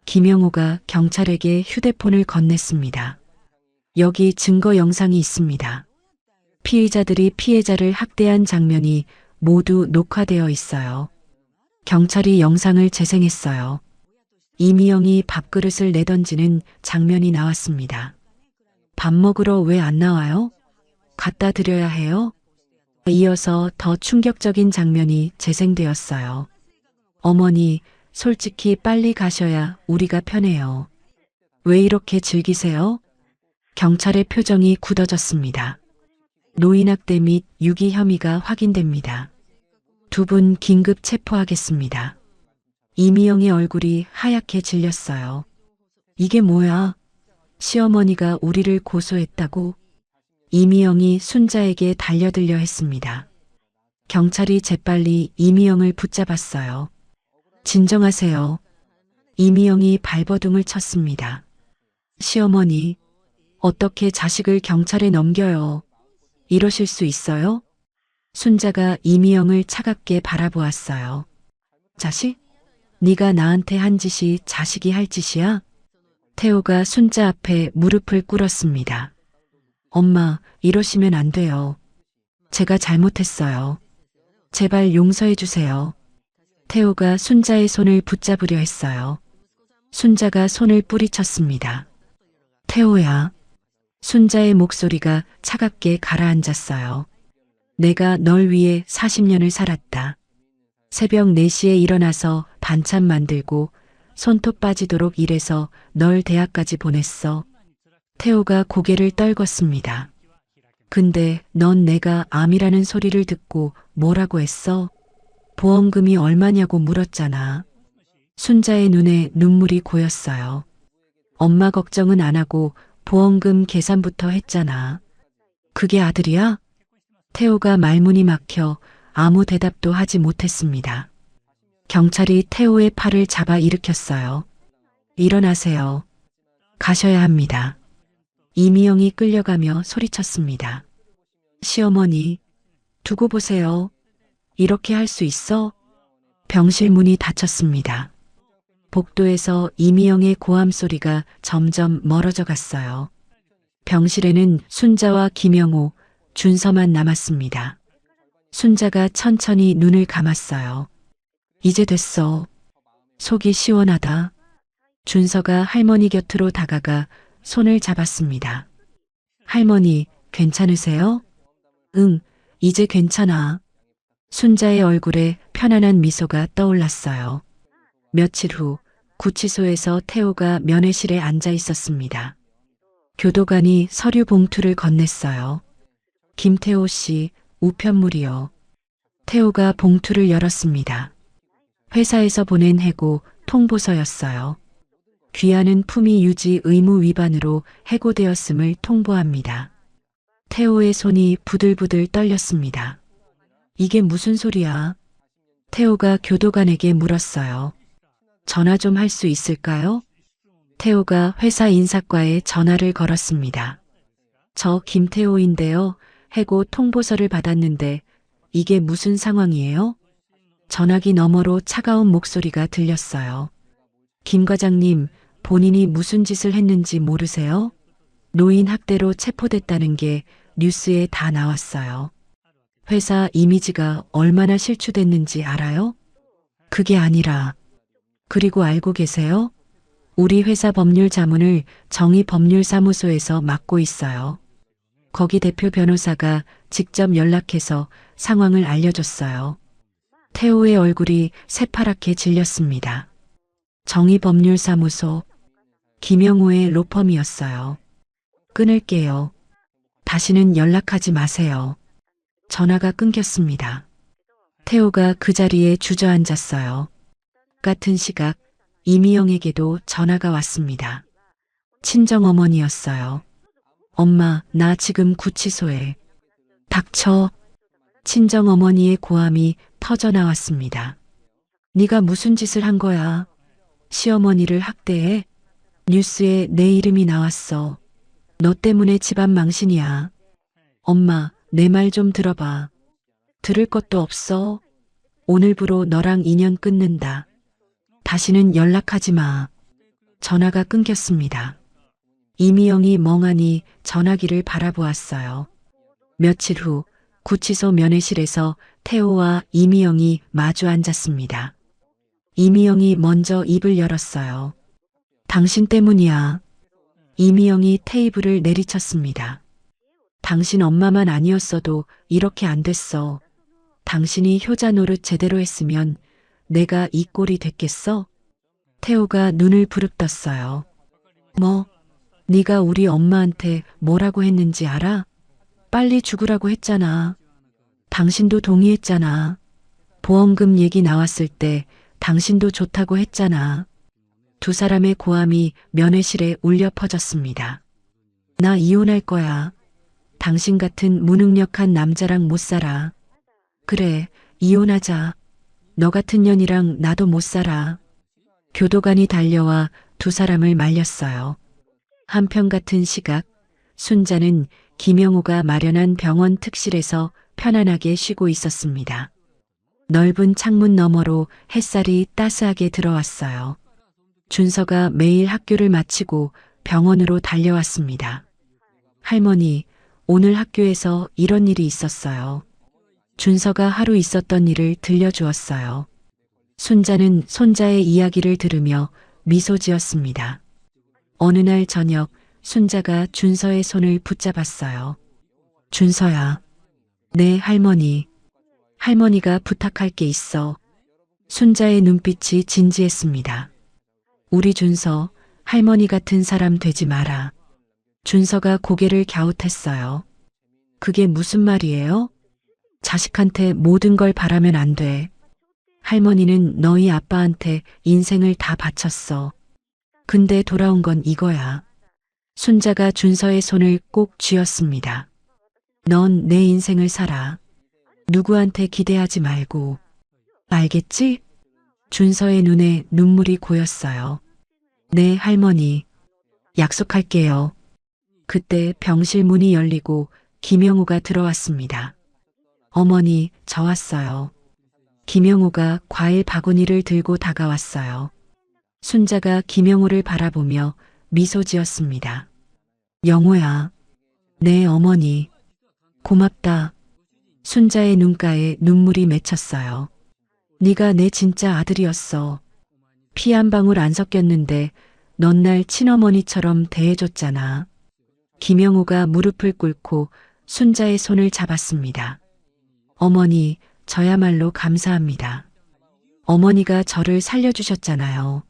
김영호가 경찰에게 휴대폰을 건넸습니다. 여기 증거 영상이 있습니다. 피의자들이 피해자를 학대한 장면이 모두 녹화되어 있어요. 경찰이 영상을 재생했어요. 이미영이 밥그릇을 내던지는 장면이 나왔습니다. 밥 먹으러 왜 안 나와요? 갖다 드려야 해요? 이어서 더 충격적인 장면이 재생되었어요. 어머니, 솔직히 빨리 가셔야 우리가 편해요. 왜 이렇게 즐기세요? 경찰의 표정이 굳어졌습니다. 노인학대 및 유기 혐의가 확인됩니다. 2분 긴급 체포하겠습니다. 이미영의 얼굴이 하얗게 질렸어요. 이게 뭐야? 시어머니가 우리를 고소했다고? 이미영이 순자에게 달려들려 했습니다. 경찰이 재빨리 이미영을 붙잡았어요. 진정하세요. 이미영이 발버둥을 쳤습니다. 시어머니, 어떻게 자식을 경찰에 넘겨요? 이러실 수 있어요? 순자가 이미영을 차갑게 바라보았어요. 자식? 네가 나한테 한 짓이 자식이 할 짓이야? 태호가 순자 앞에 무릎을 꿇었습니다. 엄마, 이러시면 안 돼요. 제가 잘못했어요. 제발 용서해 주세요. 태호가 순자의 손을 붙잡으려 했어요. 순자가 손을 뿌리쳤습니다. 태호야. 순자의 목소리가 차갑게 가라앉았어요. 내가 널 위해 40년을 살았다. 새벽 4시에 일어나서 반찬 만들고 손톱 빠지도록 일해서 널 대학까지 보냈어. 태호가 고개를 떨궜습니다. 근데 넌 내가 암이라는 소리를 듣고 뭐라고 했어? 보험금이 얼마냐고 물었잖아. 순자의 눈에 눈물이 고였어요. 엄마 걱정은 안 하고 보험금 계산부터 했잖아. 그게 아들이야? 태호가 말문이 막혀 아무 대답도 하지 못했습니다. 경찰이 태호의 팔을 잡아 일으켰어요. 일어나세요. 가셔야 합니다. 이미영이 끌려가며 소리쳤습니다. 시어머니, 두고 보세요. 이렇게 할 수 있어? 병실 문이 닫혔습니다. 복도에서 이미영의 고함 소리가 점점 멀어져 갔어요. 병실에는 순자와 김영호, 준서만 남았습니다. 순자가 천천히 눈을 감았어요. 이제 됐어. 속이 시원하다. 준서가 할머니 곁으로 다가가 손을 잡았습니다. 할머니, 괜찮으세요? 응, 이제 괜찮아. 순자의 얼굴에 편안한 미소가 떠올랐어요. 며칠 후 구치소에서 태호가 면회실에 앉아 있었습니다. 교도관이 서류 봉투를 건넸어요. 김태호 씨, 우편물이요. 태호가 봉투를 열었습니다. 회사에서 보낸 해고 통보서였어요. 귀하는 품위 유지 의무 위반으로 해고되었음을 통보합니다. 태호의 손이 부들부들 떨렸습니다. 이게 무슨 소리야? 태호가 교도관에게 물었어요. 전화 좀 할 수 있을까요? 태호가 회사 인사과에 전화를 걸었습니다. 저 김태호인데요. 해고 통보서를 받았는데 이게 무슨 상황이에요? 전화기 너머로 차가운 목소리가 들렸어요. 김 과장님, 본인이 무슨 짓을 했는지 모르세요? 노인 학대로 체포됐다는 게 뉴스에 다 나왔어요. 회사 이미지가 얼마나 실추됐는지 알아요? 그게 아니라, 그리고 알고 계세요? 우리 회사 법률 자문을 정의법률사무소에서 맡고 있어요. 거기 대표 변호사가 직접 연락해서 상황을 알려줬어요. 태호의 얼굴이 새파랗게 질렸습니다. 정의법률사무소, 김영호의 로펌이었어요. 끊을게요. 다시는 연락하지 마세요. 전화가 끊겼습니다. 태호가 그 자리에 주저앉았어요. 같은 시각 이미영에게도 전화가 왔습니다. 친정어머니였어요. 엄마, 나 지금 구치소에. 닥쳐. 친정어머니의 고함이 터져나왔습니다. 네가 무슨 짓을 한 거야? 시어머니를 학대해? 뉴스에 내 이름이 나왔어. 너 때문에 집안 망신이야. 엄마, 내 말 좀 들어봐. 들을 것도 없어. 오늘부로 너랑 인연 끊는다. 다시는 연락하지 마. 전화가 끊겼습니다. 이미영이 멍하니 전화기를 바라보았어요. 며칠 후 구치소 면회실에서 태호와 이미영이 마주 앉았습니다. 이미영이 먼저 입을 열었어요. 당신 때문이야. 이미영이 테이블을 내리쳤습니다. 당신 엄마만 아니었어도 이렇게 안 됐어. 당신이 효자 노릇 제대로 했으면 내가 이 꼴이 됐겠어? 태호가 눈을 부릅떴어요. 뭐? 네가 우리 엄마한테 뭐라고 했는지 알아? 빨리 죽으라고 했잖아. 당신도 동의했잖아. 보험금 얘기 나왔을 때 당신도 좋다고 했잖아. 두 사람의 고함이 면회실에 울려 퍼졌습니다. 나 이혼할 거야. 당신 같은 무능력한 남자랑 못 살아. 그래, 이혼하자. 너 같은 년이랑 나도 못 살아. 교도관이 달려와 두 사람을 말렸어요. 한편같은 시각, 순자는 김영호가 마련한 병원 특실에서 편안하게 쉬고 있었습니다. 넓은 창문 너머로 햇살이 따스하게 들어왔어요. 준서가 매일 학교를 마치고 병원으로 달려왔습니다. 할머니, 오늘 학교에서 이런 일이 있었어요. 준서가 하루 있었던 일을 들려주었어요. 순자는 손자의 이야기를 들으며 미소 지었습니다. 어느 날 저녁 순자가 준서의 손을 붙잡았어요. 준서야. 네, 할머니. 할머니가 부탁할 게 있어. 순자의 눈빛이 진지했습니다. 우리 준서, 할머니 같은 사람 되지 마라. 준서가 고개를 갸웃했어요. 그게 무슨 말이에요? 자식한테 모든 걸 바라면 안 돼. 할머니는 너희 아빠한테 인생을 다 바쳤어. 근데 돌아온 건 이거야. 순자가 준서의 손을 꼭 쥐었습니다. 넌 내 인생을 살아. 누구한테 기대하지 말고. 알겠지? 준서의 눈에 눈물이 고였어요. 네, 할머니. 약속할게요. 그때 병실 문이 열리고 김영우가 들어왔습니다. 어머니, 저 왔어요. 김영우가 과일 바구니를 들고 다가왔어요. 순자가 김영우를 바라보며 미소 지었습니다. 영호야. 네, 어머니. 고맙다. 순자의 눈가에 눈물이 맺혔어요. 네가 내 진짜 아들이었어. 피 한 방울 안 섞였는데 넌 날 친어머니처럼 대해줬잖아. 김영우가 무릎을 꿇고 순자의 손을 잡았습니다. 어머니, 저야말로 감사합니다. 어머니가 저를 살려주셨잖아요.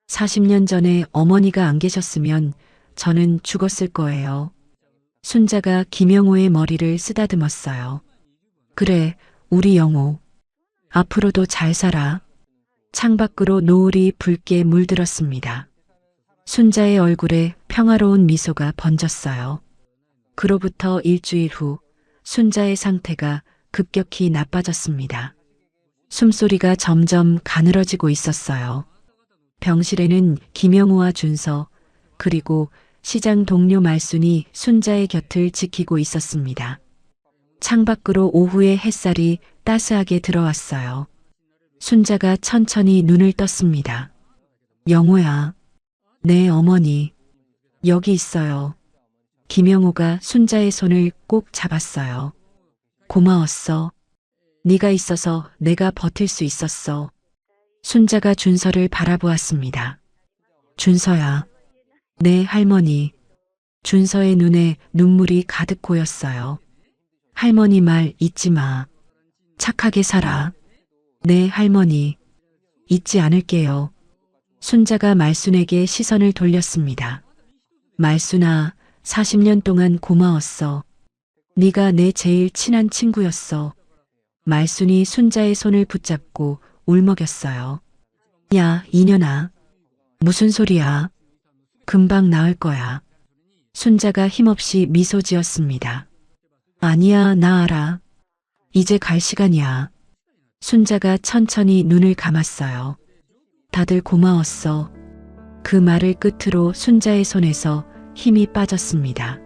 40년 전에 어머니가 안 계셨으면 저는 죽었을 거예요. 순자가 김영호의 머리를 쓰다듬었어요. 그래, 우리 영호. 앞으로도 잘 살아. 창밖으로 노을이 붉게 물들었습니다. 순자의 얼굴에 평화로운 미소가 번졌어요. 그로부터 일주일 후 순자의 상태가 급격히 나빠졌습니다. 숨소리가 점점 가늘어지고 있었어요. 병실에는 김영우와 준서, 그리고 시장 동료 말순이 순자의 곁을 지키고 있었습니다. 창밖으로 오후의 햇살이 따스하게 들어왔어요. 순자가 천천히 눈을 떴습니다. 영호야. 네, 어머니. 여기 있어요. 김영우가 순자의 손을 꼭 잡았어요. 고마웠어. 네가 있어서 내가 버틸 수 있었어. 순자가 준서를 바라보았습니다. 준서야. 네, 할머니. 준서의 눈에 눈물이 가득 고였어요. 할머니 말 잊지 마. 착하게 살아. 네, 할머니. 잊지 않을게요. 순자가 말순에게 시선을 돌렸습니다. 말순아, 40년 동안 고마웠어. 네가 내 제일 친한 친구였어. 말순이 순자의 손을 붙잡고 울먹였어요. 야, 이년아. 무슨 소리야? 금방 나을 거야. 순자가 힘없이 미소 지었습니다. 아니야, 나 알아. 이제 갈 시간이야. 순자가 천천히 눈을 감았어요. 다들 고마웠어. 그 말을 끝으로 순자의 손에서 힘이 빠졌습니다.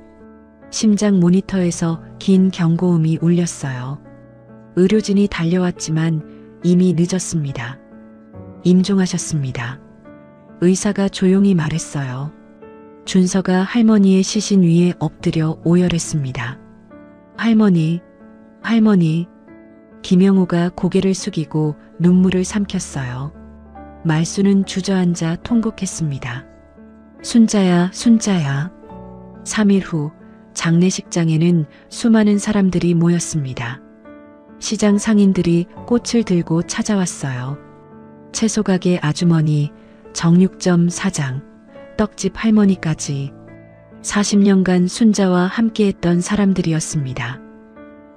심장 모니터에서 긴 경고음이 울렸어요. 의료진이 달려왔지만 이미 늦었습니다. 임종하셨습니다. 의사가 조용히 말했어요. 준서가 할머니의 시신 위에 엎드려 오열했습니다. 할머니, 할머니. 김영우가 고개를 숙이고 눈물을 삼켰어요. 말순은 주저앉아 통곡했습니다. 순자야, 순자야. 3일 후 장례식장에는 수많은 사람들이 모였습니다. 시장 상인들이 꽃을 들고 찾아왔어요. 채소가게 아주머니, 정육점 사장, 떡집 할머니까지 40년간 순자와 함께했던 사람들이었습니다.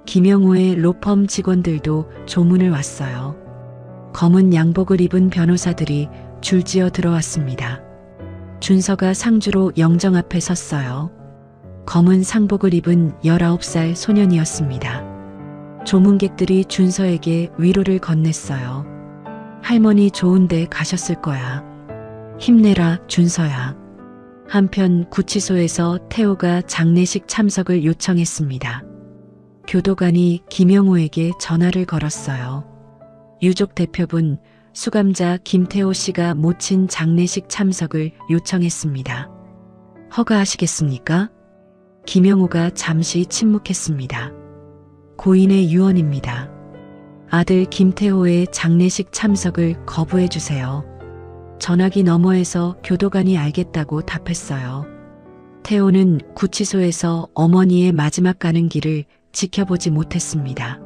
김영우의 로펌 직원들도 조문을 왔어요. 검은 양복을 입은 변호사들이 줄지어 들어왔습니다. 준서가 상주로 영정 앞에 섰어요. 검은 상복을 입은 19살 소년이었습니다. 조문객들이 준서에게 위로를 건넸어요. 할머니 좋은데 가셨을 거야. 힘내라, 준서야. 한편 구치소에서 태호가 장례식 참석을 요청했습니다. 교도관이 김영호에게 전화를 걸었어요. 유족 대표분, 수감자 김태호 씨가 모친 장례식 참석을 요청했습니다. 허가하시겠습니까? 김영호가 잠시 침묵했습니다. 고인의 유언입니다. 아들 김태호의 장례식 참석을 거부해 주세요. 전화기 너머에서 교도관이 알겠다고 답했어요. 태호는 구치소에서 어머니의 마지막 가는 길을 지켜보지 못했습니다.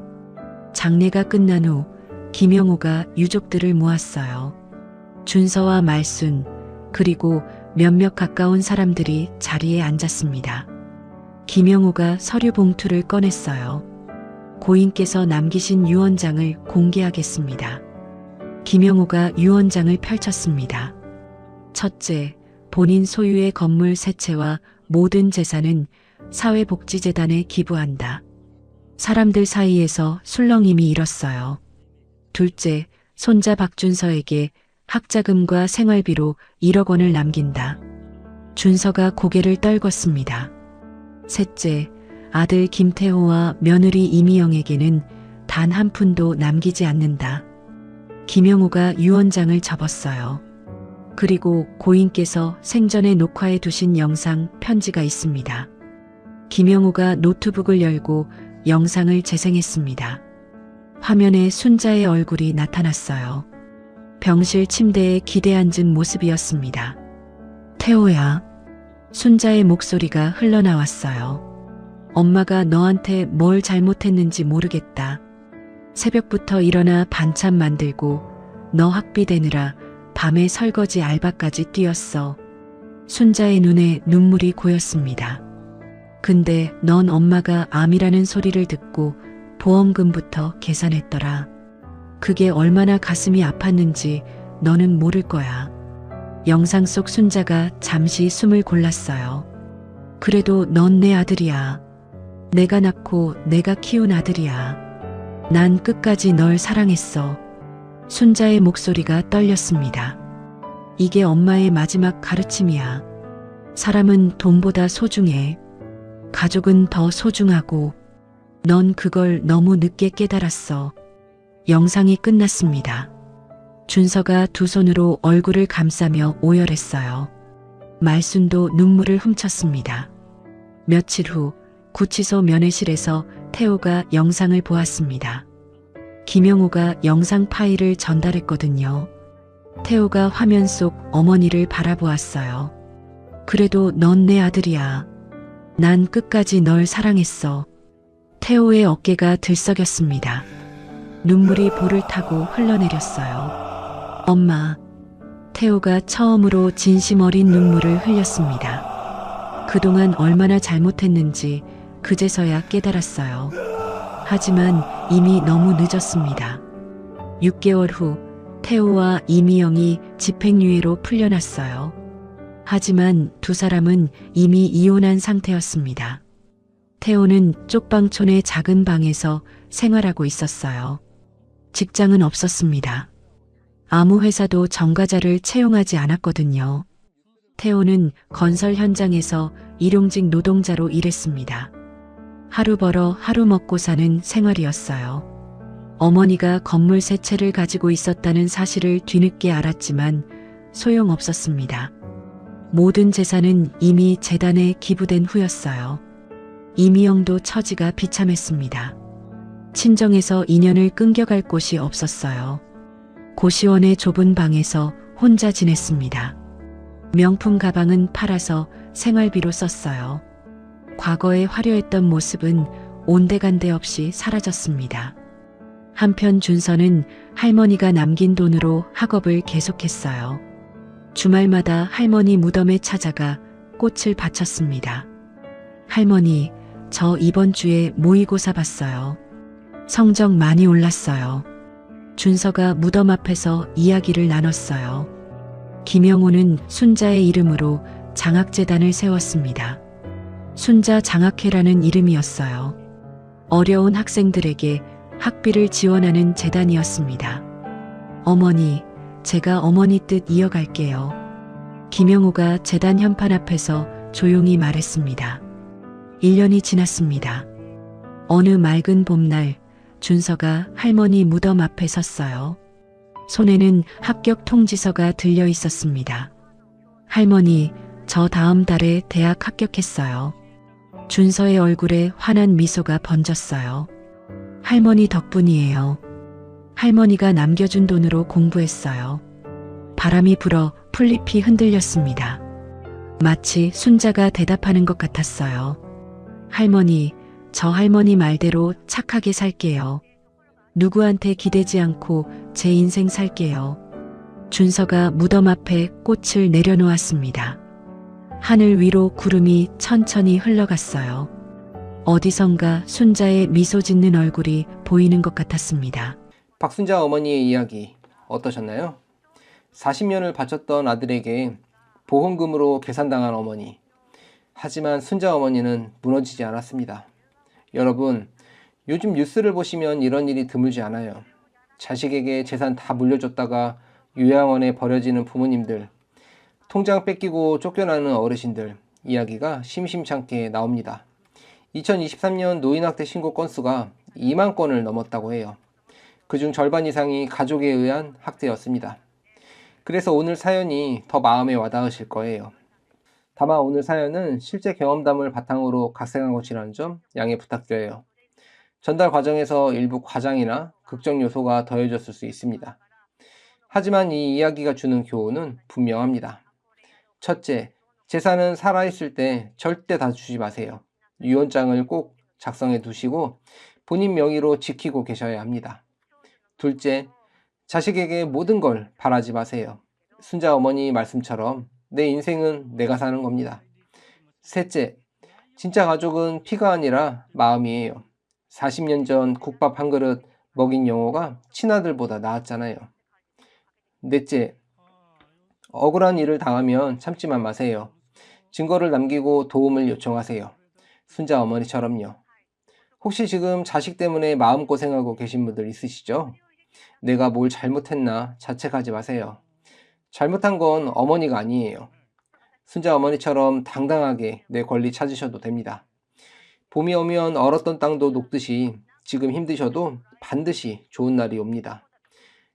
장례가 끝난 후 김영호가 유족들을 모았어요. 준서와 말순, 그리고 몇몇 가까운 사람들이 자리에 앉았습니다. 김영호가 서류 봉투를 꺼냈어요. 고인께서 남기신 유언장을 공개하겠습니다. 김영호가 유언장을 펼쳤습니다. 첫째, 본인 소유의 건물 세 채와 모든 재산은 사회복지재단에 기부한다. 사람들 사이에서 술렁임이 일었어요. 둘째, 손자 박준서에게 학자금과 생활비로 1억 원을 남긴다. 준서가 고개를 떨궜습니다. 셋째, 아들 김태호와 며느리 이미영에게는 단 한 푼도 남기지 않는다. 김영호가 유언장을 접었어요. 그리고 고인께서 생전에 녹화해 두신 영상 편지가 있습니다. 김영호가 노트북을 열고 영상을 재생했습니다. 화면에 순자의 얼굴이 나타났어요. 병실 침대에 기대 앉은 모습이었습니다. 태호야. 순자의 목소리가 흘러나왔어요. 엄마가 너한테 뭘 잘못했는지 모르겠다. 새벽부터 일어나 반찬 만들고 너 학비 대느라 밤에 설거지 알바까지 뛰었어. 순자의 눈에 눈물이 고였습니다. 근데 넌 엄마가 암이라는 소리를 듣고 보험금부터 계산했더라. 그게 얼마나 가슴이 아팠는지 너는 모를 거야. 영상 속 순자가 잠시 숨을 골랐어요. 그래도 넌 내 아들이야. 내가 낳고 내가 키운 아들이야. 난 끝까지 널 사랑했어. 순자의 목소리가 떨렸습니다. 이게 엄마의 마지막 가르침이야. 사람은 돈보다 소중해. 가족은 더 소중하고 넌 그걸 너무 늦게 깨달았어. 영상이 끝났습니다. 준서가 두 손으로 얼굴을 감싸며 오열했어요. 말순도 눈물을 훔쳤습니다. 며칠 후 구치소 면회실에서 태호가 영상을 보았습니다. 김영호가 영상 파일을 전달했거든요. 태호가 화면 속 어머니를 바라보았어요. 그래도 넌 내 아들이야. 난 끝까지 널 사랑했어. 태호의 어깨가 들썩였습니다. 눈물이 볼을 타고 흘러내렸어요. 엄마. 태호가 처음으로 진심 어린 눈물을 흘렸습니다. 그동안 얼마나 잘못했는지 그제서야 깨달았어요. 하지만 이미 너무 늦었습니다. 6개월 후 태호와 이미영이 집행유예로 풀려났어요. 하지만 두 사람은 이미 이혼한 상태였습니다. 태호는 쪽방촌의 작은 방에서 생활하고 있었어요. 직장은 없었습니다. 아무 회사도 정과자를 채용하지 않았거든요. 태호는 건설 현장에서 일용직 노동자로 일했습니다. 하루 벌어 하루 먹고 사는 생활이었어요. 어머니가 건물 세 채를 가지고 있었다는 사실을 뒤늦게 알았지만 소용없었습니다. 모든 재산은 이미 재단에 기부된 후였어요. 이미영도 처지가 비참했습니다. 친정에서 인연을 끊겨갈 곳이 없었어요. 고시원의 좁은 방에서 혼자 지냈습니다. 명품 가방은 팔아서 생활비로 썼어요. 과거에 화려했던 모습은 온데간데 없이 사라졌습니다. 한편 준서는 할머니가 남긴 돈으로 학업을 계속했어요. 주말마다 할머니 무덤에 찾아가 꽃을 바쳤습니다. 할머니, 저 이번 주에 모의고사 봤어요. 성적 많이 올랐어요. 준서가 무덤 앞에서 이야기를 나눴어요. 김영호는 순자의 이름으로 장학재단을 세웠습니다. 순자 장학회라는 이름이었어요. 어려운 학생들에게 학비를 지원하는 재단이었습니다. 어머니, 제가 어머니 뜻 이어갈게요. 김영호가 재단 현판 앞에서 조용히 말했습니다. 1년이 지났습니다. 어느 맑은 봄날 준서가 할머니 무덤 앞에 섰어요. 손에는 합격 통지서가 들려 있었습니다. 할머니, 저 다음 달에 대학 합격했어요. 준서의 얼굴에 환한 미소가 번졌어요. 할머니 덕분이에요. 할머니가 남겨준 돈으로 공부했어요. 바람이 불어 풀잎이 흔들렸습니다. 마치 순자가 대답하는 것 같았어요. 할머니, 저 할머니 말대로 착하게 살게요. 누구한테 기대지 않고 제 인생 살게요. 준서가 무덤 앞에 꽃을 내려놓았습니다. 하늘 위로 구름이 천천히 흘러갔어요. 어디선가 순자의 미소 짓는 얼굴이 보이는 것 같았습니다. 박순자 어머니의 이야기 어떠셨나요? 40년을 바쳤던 아들에게 보험금으로 계산당한 어머니. 하지만 순자 어머니는 무너지지 않았습니다. 여러분, 요즘 뉴스를 보시면 이런 일이 드물지 않아요. 자식에게 재산 다 물려줬다가 요양원에 버려지는 부모님들, 통장 뺏기고 쫓겨나는 어르신들 이야기가 심심찮게 나옵니다. 2023년 노인학대 신고 건수가 2만 건을 넘었다고 해요. 그중 절반 이상이 가족에 의한 학대였습니다. 그래서 오늘 사연이 더 마음에 와닿으실 거예요. 다만 오늘 사연은 실제 경험담을 바탕으로 각색한 것이라는 점 양해 부탁드려요. 전달 과정에서 일부 과장이나 극적 요소가 더해졌을 수 있습니다. 하지만 이 이야기가 주는 교훈은 분명합니다. 첫째, 재산은 살아있을 때 절대 다 주지 마세요. 유언장을 꼭 작성해 두시고 본인 명의로 지키고 계셔야 합니다. 둘째, 자식에게 모든 걸 바라지 마세요. 순자 어머니 말씀처럼 내 인생은 내가 사는 겁니다. 셋째, 진짜 가족은 피가 아니라 마음이에요. 40년 전 국밥 한 그릇 먹인 영호가 친아들보다 나았잖아요. 넷째, 억울한 일을 당하면 참지만 마세요. 증거를 남기고 도움을 요청하세요. 순자 어머니처럼요. 혹시 지금 자식 때문에 마음고생하고 계신 분들 있으시죠? 내가 뭘 잘못했나 자책하지 마세요. 잘못한 건 어머니가 아니에요. 순자 어머니처럼 당당하게 내 권리 찾으셔도 됩니다. 봄이 오면 얼었던 땅도 녹듯이 지금 힘드셔도 반드시 좋은 날이 옵니다.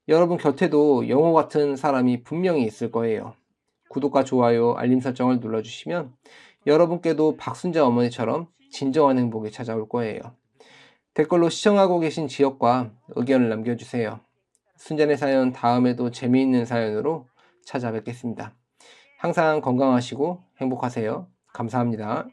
여러분 곁에도 영호 같은 사람이 분명히 있을 거예요. 구독과 좋아요, 알림 설정을 눌러주시면 여러분께도 박순자 어머니처럼 진정한 행복이 찾아올 거예요. 댓글로 시청하고 계신 지역과 의견을 남겨주세요. 순자네 사연 다음에도 재미있는 사연으로 찾아뵙겠습니다. 항상 건강하시고 행복하세요. 감사합니다.